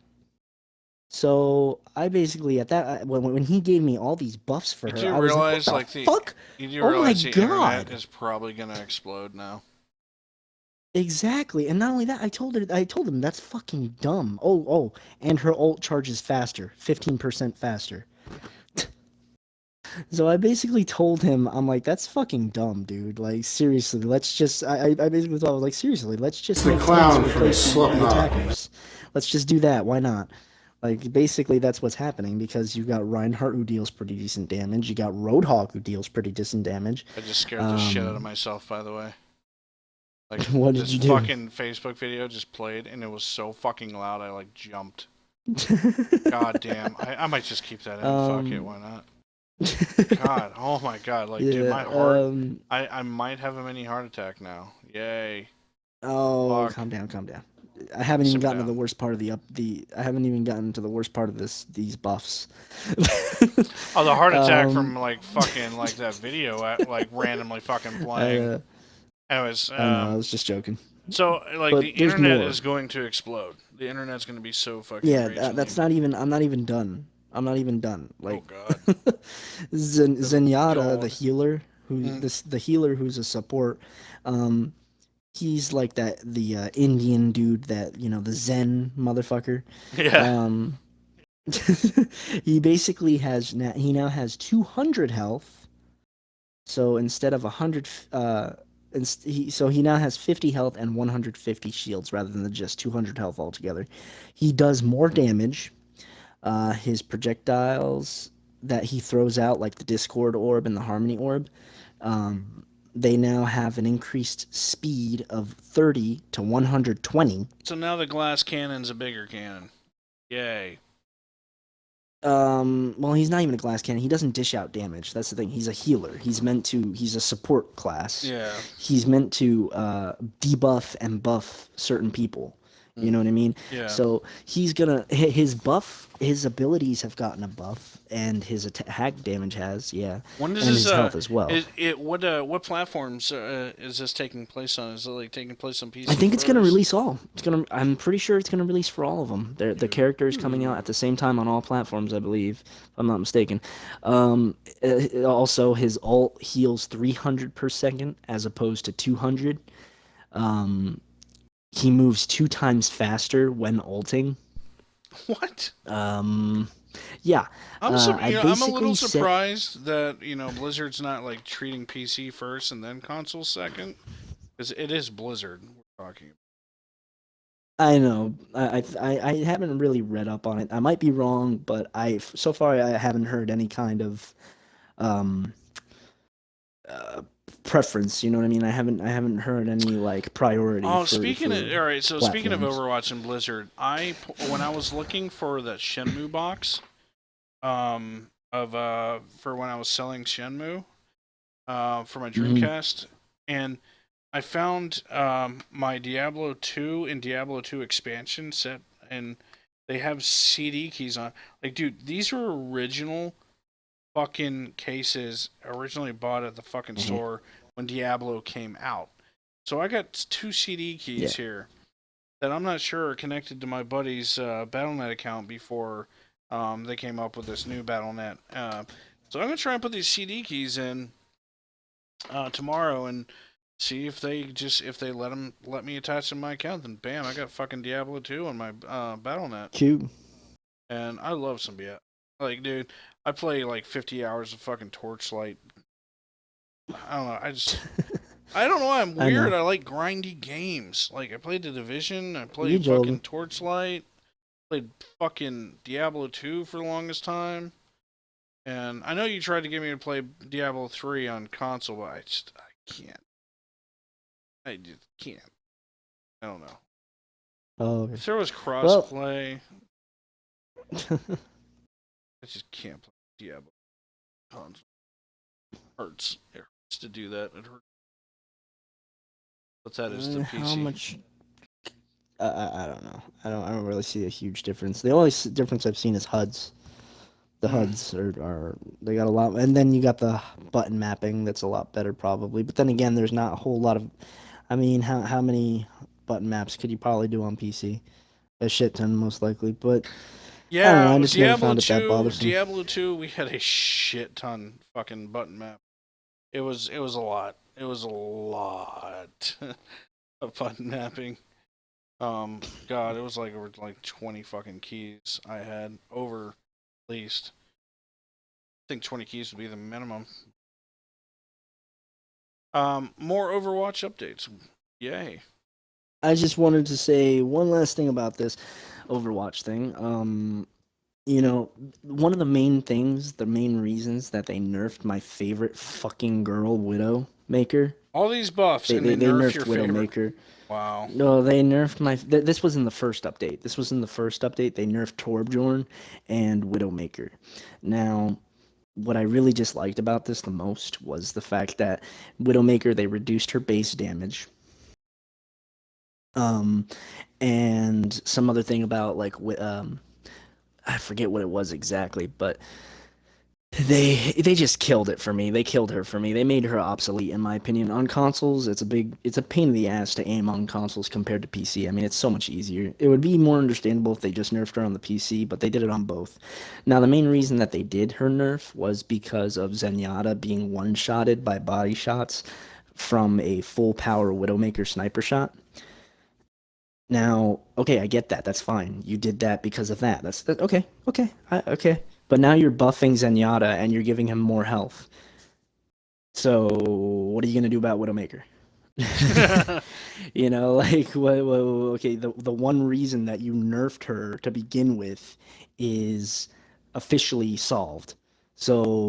So I basically when he gave me all these buffs for You her, do I was like, what realize, the like the, fuck? you do Oh my realize the internet god! is probably gonna explode now. Exactly. And not only that, I told him that's fucking dumb. And her ult charges faster, 15% faster. So I basically told him, I'm like, that's fucking dumb, dude. Like, seriously, let's just. I basically told him, like, seriously, let's just The make tanks clown from replace the Slipknot. attackers. Let's just do that. Why not? Like, basically, that's what's happening because you've got Reinhardt who deals pretty decent damage. You got Roadhog who deals pretty decent damage. I just scared the shit out of Um, myself, by the way. Like, what did this you do? fucking Facebook video just played, and it was so fucking loud, I, like, jumped. God damn. I might just keep that in. Fuck it, um, why not? God, oh my god, like, dude, yeah. my heart, I might have a mini heart attack now. Yay. Oh, Fuck. calm down, calm down. I haven't even Simmer gotten to the down. worst part of I haven't even gotten to the worst part of these buffs. Oh, the heart attack from, um, like, fucking, like, that video, like, randomly fucking playing. uh, Anyways, I know, I was just joking. so, like, the But there's internet more. is going to explode. The internet's going to be so fucking Yeah, ragingly. that's not even. I'm not even done. I'm not even done. Oh, Like God. Zenyatta, the Don't. healer, Mm. the healer who's a support. Um, he's like the Indian dude that the Zen motherfucker. Yeah. Um, he basically he now has 200 health. So instead of 100, so he now has 50 health and 150 shields rather than just 200 health altogether. He does more damage. His projectiles that he throws out, like the Discord orb and the Harmony orb, they now have an increased speed of 30 to 120. So now the glass cannon's a bigger cannon. Yay. Well, he's not even a glass cannon. He doesn't dish out damage. That's the thing. He's a healer. He's a support class. Yeah. He's meant to debuff and buff certain people. You know what I mean? Yeah. So his abilities have gotten a buff, and his attack damage has, yeah, When does and this his health as well. what platforms is this taking place on? Is it like taking place on PC I think it's gonna first? release all. I'm pretty sure it's gonna release for all of them. The character is coming out at the same time on all platforms, I believe, if I'm not mistaken. Also, his ult heals 300 per second as opposed to 200. Um, he moves 2 times faster when ulting. What? Um, yeah. I I'm a little basically set. surprised that Blizzard's not like treating PC first and then console second, because it is Blizzard we're talking I know. I haven't really read up on it. I might be wrong, but so far I haven't heard any kind of um uh, preference. You know what I mean? I haven't heard any like priority Oh, for all right. So speaking of platforms. Overwatch and Blizzard, when I was looking for that Shenmue box, of for when I was selling Shenmue, for my Hmm. Dreamcast, and I found my Diablo 2 and Diablo 2 expansion set, and they have CD keys on. Like, dude, these are original fucking cases, originally bought at the fucking Hmm. store when Diablo came out. So I got two CD Yeah. keys here that I'm not sure are connected to my buddy's BattleNet account before they came up with this new BattleNet. So I'm gonna try and put these CD keys in tomorrow and see if they let me attach to my account. Then bam, I got fucking Diablo 2 on my BattleNet, Cute. and I love some BS. Like, dude, I play like 50 hours of fucking Torchlight. I don't know. I don't know why I'm I weird. know. I like grindy games. Like, I played The Division. I You played Jolden. fucking Torchlight. Played fucking Diablo 2 for the longest time. And I know you tried to get me to play Diablo 3 on console, but I can't. I just can't. I don't know. Oh, okay. If there was Well, crossplay, I just can't play Diablo console. Hurts. It hurts to do that. It hurts. But that is the how PC. much? I don't know. I don't really see a huge difference. The only difference I've seen is HUDs. The Mm. HUDs are they got a lot, and then you got the button mapping that's a lot better probably. But then again, there's not a whole lot of. I mean, how many button maps could you probably do on PC? A shit ton, most likely. But I don't know. I Yeah, just never found it that bothersome. Diablo 2, we had a shit ton fucking button map. It was a lot. It was a lot of button mapping. God, it was like over like 20 fucking keys I had over at least. I think 20 keys would be the minimum. More Overwatch updates. Yay. I just wanted to say one last thing about this Overwatch thing. You know, one of the main things, the main reasons that they nerfed my favorite fucking girl, Widowmaker. All these buffs They and they, they they nerf nerfed your favorite. Widowmaker. Wow. No, they nerfed my. This was in the first update. This was in the first update. They nerfed Torbjorn and Widowmaker. Now, what I really disliked about this the most was the fact that Widowmaker, they reduced her base damage. Um, and some other thing about like I forget what it was exactly, but they just killed it for me. They killed her for me. They made her obsolete in my opinion. On consoles, it's a pain in the ass to aim on consoles compared to PC. I mean, it's so much easier. It would be more understandable if they just nerfed her on the PC, but they did it on both. Now, the main reason that they did her nerf was because of Zenyatta being one-shotted by body shots from a full power Widowmaker sniper shot. Now, okay, I get that. That's fine. You did that because of that. Okay, okay, okay. But now you're buffing Zenyatta and you're giving him more health. So what are you gonna do about Widowmaker? You know, like okay, the one reason that you nerfed her to begin with is officially solved. So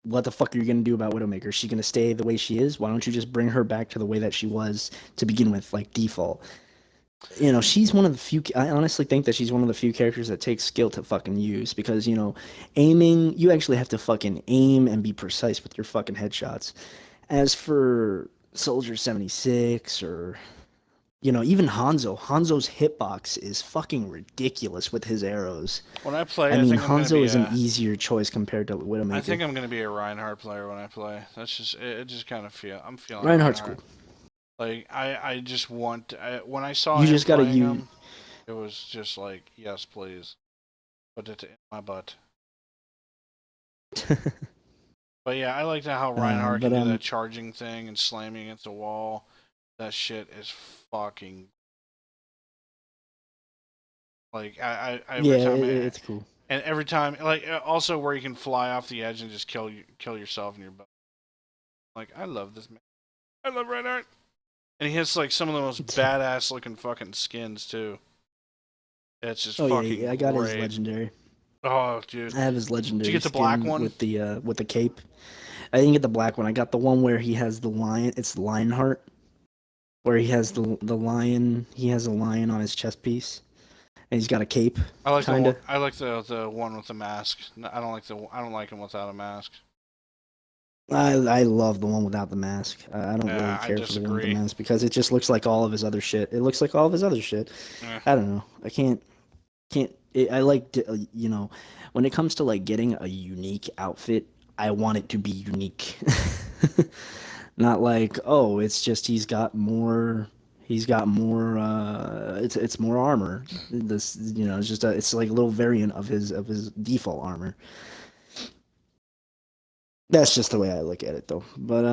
what the fuck are you gonna do about Widowmaker? Is she gonna stay the way she is? Why don't you just bring her back to the way that she was to begin with, like default? You know, she's one of the few. I honestly think that she's one of the few characters that takes skill to fucking use because, you know, aiming, you actually have to fucking aim and be precise with your fucking headshots. As for Soldier 76 or, you know, even Hanzo's hitbox is fucking ridiculous with his arrows. When I I play, mean, Hanzo is an easier choice compared to I Widowmaker. think I'm gonna be a Reinhardt player when I play. That's just it. Just kind of I'm feeling Reinhardt's cool. Reinhardt. Like I just want. When I saw You him just gotta playing use. him, it was just like, yes, please, put it in my butt. But yeah, I like that how Reinhardt But can do that charging thing and slamming against the wall. That shit is fucking like every yeah, time it's cool. and every time like also where you can fly off the edge and just kill yourself in your butt. Like I love this man. I love Reinhardt. And he has like some of the most It's, badass looking fucking skins too. It's just oh yeah, fucking I got his great. legendary. Oh, dude. I have his Did you legendary get the black skin one? with the cape. I didn't get the black one. I got the one where he has the lion. It's Lionheart, where he has the lion. He has a lion on his chest piece, and he's got a cape, I like the one. kinda. I like the one with the mask. I don't like him without a mask. I love the one without the mask. I don't really Yeah, I care for the one with the disagree. mask because it just looks like all of his other shit. It looks like all of his other shit. Eh. I don't know. I can't. I like you know, when it comes to like getting a unique outfit, I want it to be unique. Not like, oh, it's just he's got more it's more armor. This, you know, it's just it's like a little variant of his default armor. That's just the way I look at it though. But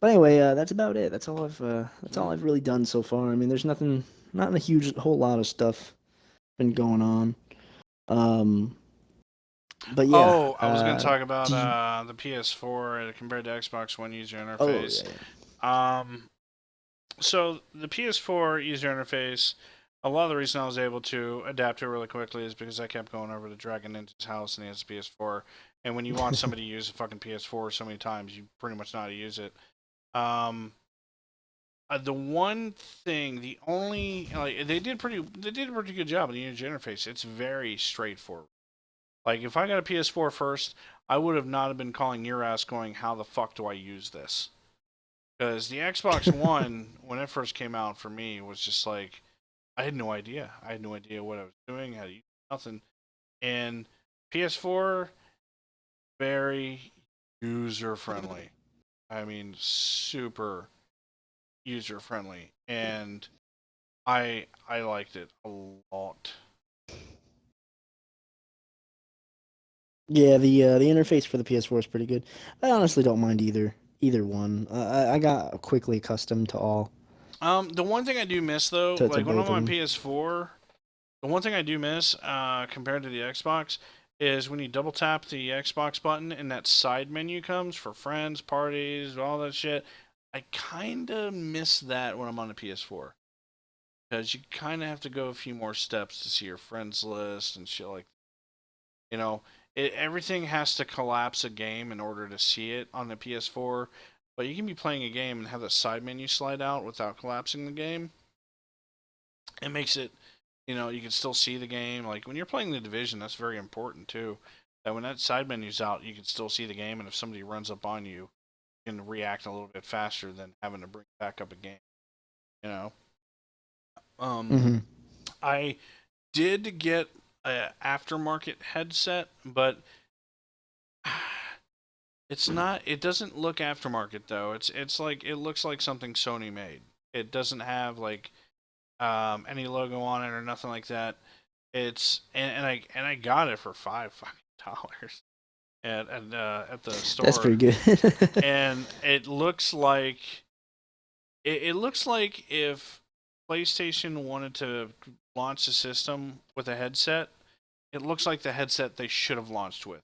anyway, that's about it. That's all I've really done so far. I mean, there's nothing, not a huge whole lot of stuff been going on. Um but yeah, Oh, I was gonna talk about do you, the PS4 compared to Xbox One user oh interface. yeah, yeah. Um, so the PS4 user interface, a lot of the reason I was able to adapt to it really quickly is because I kept going over to Dragon Ninja's house and he has a PS4. And when you watch somebody use a fucking PS4 so many times, you pretty much know how to use it. Um, the one thing, the only like they did a pretty good job of the user interface. It's very straightforward. Like if I got a PS4 first, I would have not have been calling your ass going, "How the fuck do I use this?" Because the Xbox One, when it first came out for me, was just like I had no idea. I had no idea what I was doing, how to use nothing. And PS4, very user friendly. I mean, super user friendly, and I liked it a lot. Yeah, the interface for the PS4 is pretty good. I honestly don't mind either one. I got quickly accustomed to all The one thing I do miss though, to like when I'm both of on them. PS4, the one thing I do miss, compared to the Xbox, is when you double tap the Xbox button and that side menu comes for friends, parties, all that shit. I kind of miss that when I'm on the PS4 because you kind of have to go a few more steps to see your friends list and shit like you know. Everything has to collapse a game in order to see it on the PS4, but you can be playing a game and have the side menu slide out without collapsing the game. It makes it, you can still see the game. Like when you're playing the Division, that's very important too. That when that side menu's out, you can still see the game, and if somebody runs up on you, you can react a little bit faster than having to bring back up a game. You know, um, Hmm. I did get a aftermarket headset, but it's not. It doesn't look aftermarket though. It's like it looks like something Sony made. It doesn't have like any logo on it or nothing like that. It's and I got it for $5 at the That's store, pretty good. and it looks like if PlayStation wanted to launch the system with a headset, it looks like the headset they should have launched with.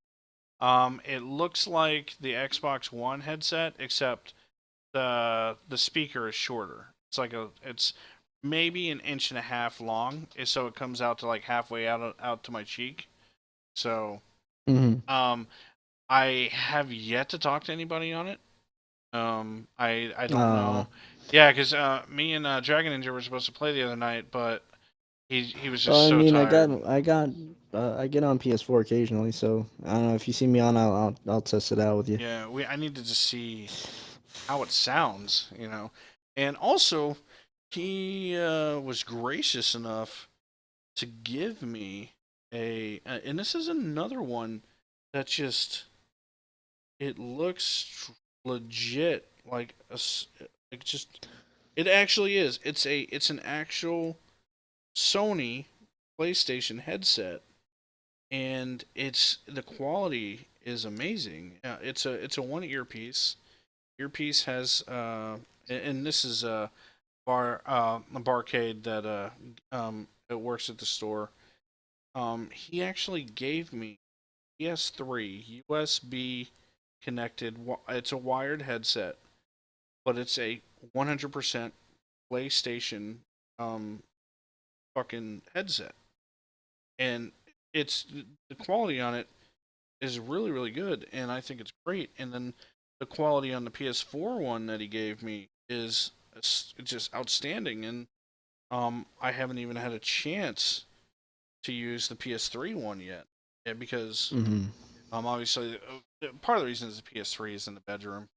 It looks like the Xbox One headset, except the speaker is shorter. It's maybe an inch and a half long, so it comes out to like halfway out to my cheek. So, Hmm. um, I have yet to talk to anybody on it. I don't know. Oh, Yeah, because me and Dragon Ninja were supposed to play the other night, but he was just well, I so mean, tired. I get on PS4 occasionally, so I don't know if you see me on, I'll test it out with you. Yeah, I needed to see how it sounds, and also he was gracious enough to give me and this is another one that just it looks legit like it just it actually is. It's an actual Sony PlayStation headset, and it's the quality is amazing. It's a one earpiece. Earpiece has and this is a barcade that it works at the store. He actually gave me PS3 USB connected. It's a wired headset, but it's a 100% PlayStation um fucking headset, and it's the quality on it is really really good, and I think it's great. And then the quality on the PS4 one that he gave me is just outstanding, and I haven't even had a chance to use the PS3 one yet, yeah, because Hmm. obviously part of the reason is the PS3 is in the bedroom,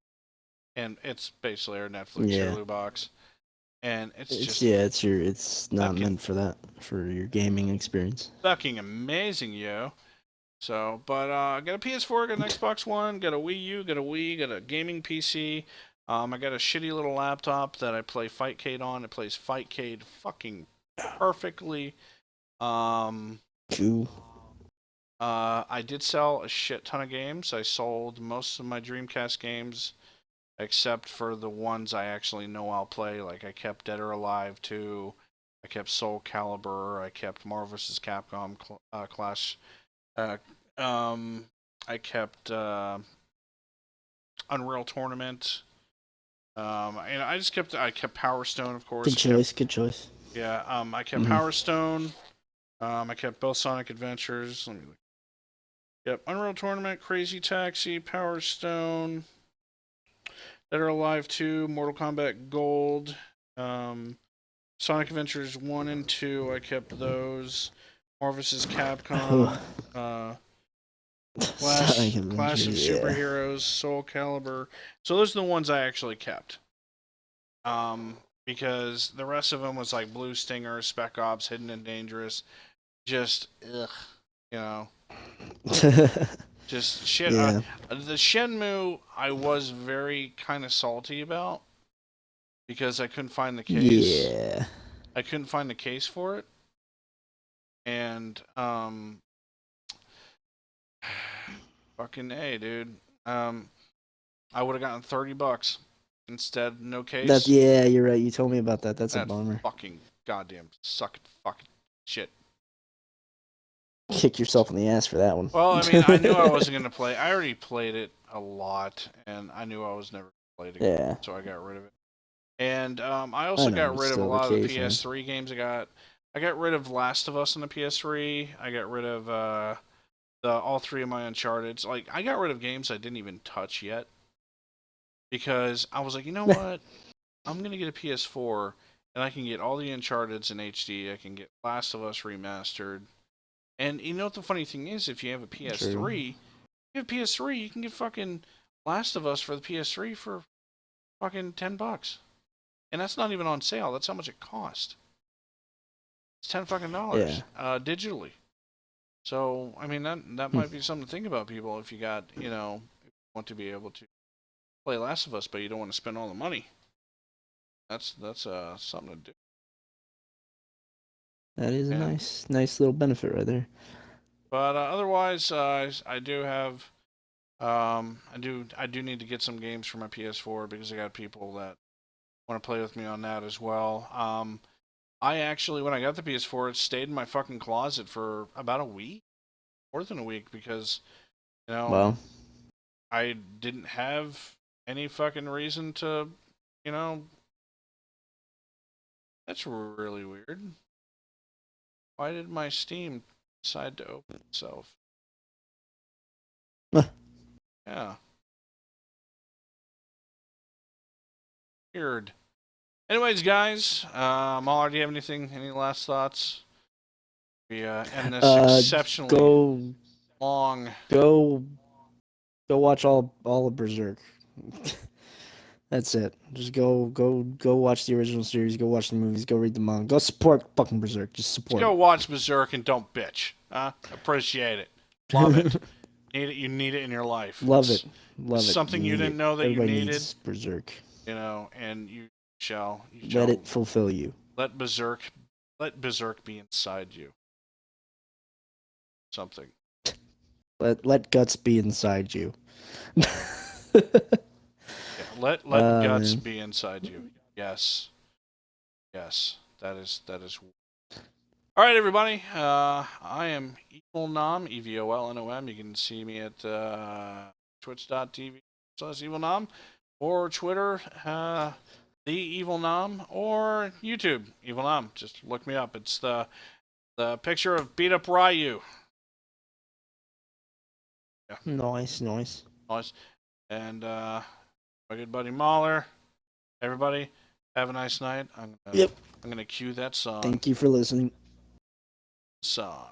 and it's basically our Netflix Yeah. Hulu box, and it's It's just yeah, it's not fucking meant for that, for your gaming experience. fucking amazing, yo. So, but I got a PS4, got an Xbox One, got a Wii U, got a Wii, got a gaming PC. I got a shitty little laptop that I play Fightcade on. It plays Fightcade fucking perfectly. Um, Cool. I did sell a shit ton of games. I sold most of my Dreamcast games, except for the ones I actually know I'll play. Like I kept Dead or Alive 2, I kept Soul Calibur, I kept Marvel vs. Capcom Clash. Uh, um, I kept Unreal Tournament. And I kept Power Stone, of course. Good I kept choice. Good choice. yeah. I kept Hmm. Power Stone. I kept both Sonic Adventures. Let me look. Yep, Unreal Tournament, Crazy Taxi, Power Stone, Dead or Alive 2, Mortal Kombat Gold, um, Sonic Adventures 1 and 2. I kept those. Marvel vs. Capcom, uh, Sonic Clash of Adventures. Yeah. Superheroes, Soul Calibur. So those are the ones I actually kept. Because the rest of them was like Blue Stinger, Spec Ops, Hidden and Dangerous. Just ugh, you know, just shit. Yeah. The Shenmue I was very kind of salty about because I couldn't find the case. Yeah. I couldn't find the case for it, and Fucking A, dude. I would have gotten $30 instead, no That's case. yeah, you're right. You told me about that. That's a That bummer. fucking goddamn sucking fucking shit. Kick yourself in the ass for that one. Well, I mean, I knew I wasn't gonna play. I already played it a lot, and I knew I was never gonna play it again, Yeah, so I got rid of it. And I I also know, got but rid of a still, lot of the occasionally. PS3 games. I got rid of Last of Us on the PS3. I got rid of all three of my Uncharted. Like, I got rid of games I didn't even touch yet because I was like, you know what? I'm gonna get a PS4 and I can get all the Uncharted's in HD. I can get Last of Us remastered. And you know what the funny thing is? If you have a True. PS3, you have PS3, you can get fucking Last of Us for the PS3 for fucking $10, and that's not even on sale. That's how much it cost. It's $10 digitally. So I mean that Hmm. might be something to think about, people. If you got if you want to be able to play Last of Us, but you don't want to spend all the money. That's something to do. That is a And nice little benefit right there. but otherwise, I do have I do need to get some games for my PS4 because I got people that want to play with me on that as well. I actually, when I got the PS4, it stayed in my fucking closet for about a week, more than a week, because you know Well, I didn't have any fucking reason to, you know. That's really weird. Why did my Steam decide to open itself? Yeah, weird. Anyways, guys, Mauler, do you have anything? Any last thoughts? We end this just exceptionally long. go watch all of Berserk. That's it. Just go watch the original series. Go watch the movies. Go read the manga. Go support fucking Berserk. Just Just support go watch Berserk and don't bitch. Appreciate it. Love it. it. Need it. You need it in your life. Love it. It's Love it. You something you need it. didn't know that you Everybody needed. needs Berserk. And you shall Let it fulfill you. let Berserk be inside you. Something. Let guts be inside you. Yeah. Let guts Man. be inside you. Yes. Yes. That is. All right, everybody. I am Evil Nom, EVOLNOM. You can see me at twitch.tv/EvilNom or Twitter, The Evil Nom, or YouTube, Evil Nom. Just look me up. It's the picture of beat up Ryu. Yeah, Nice. nice. And my good buddy Mauler. Everybody, have a nice night. Yep. I'm gonna cue that song. Thank you for listening. Song.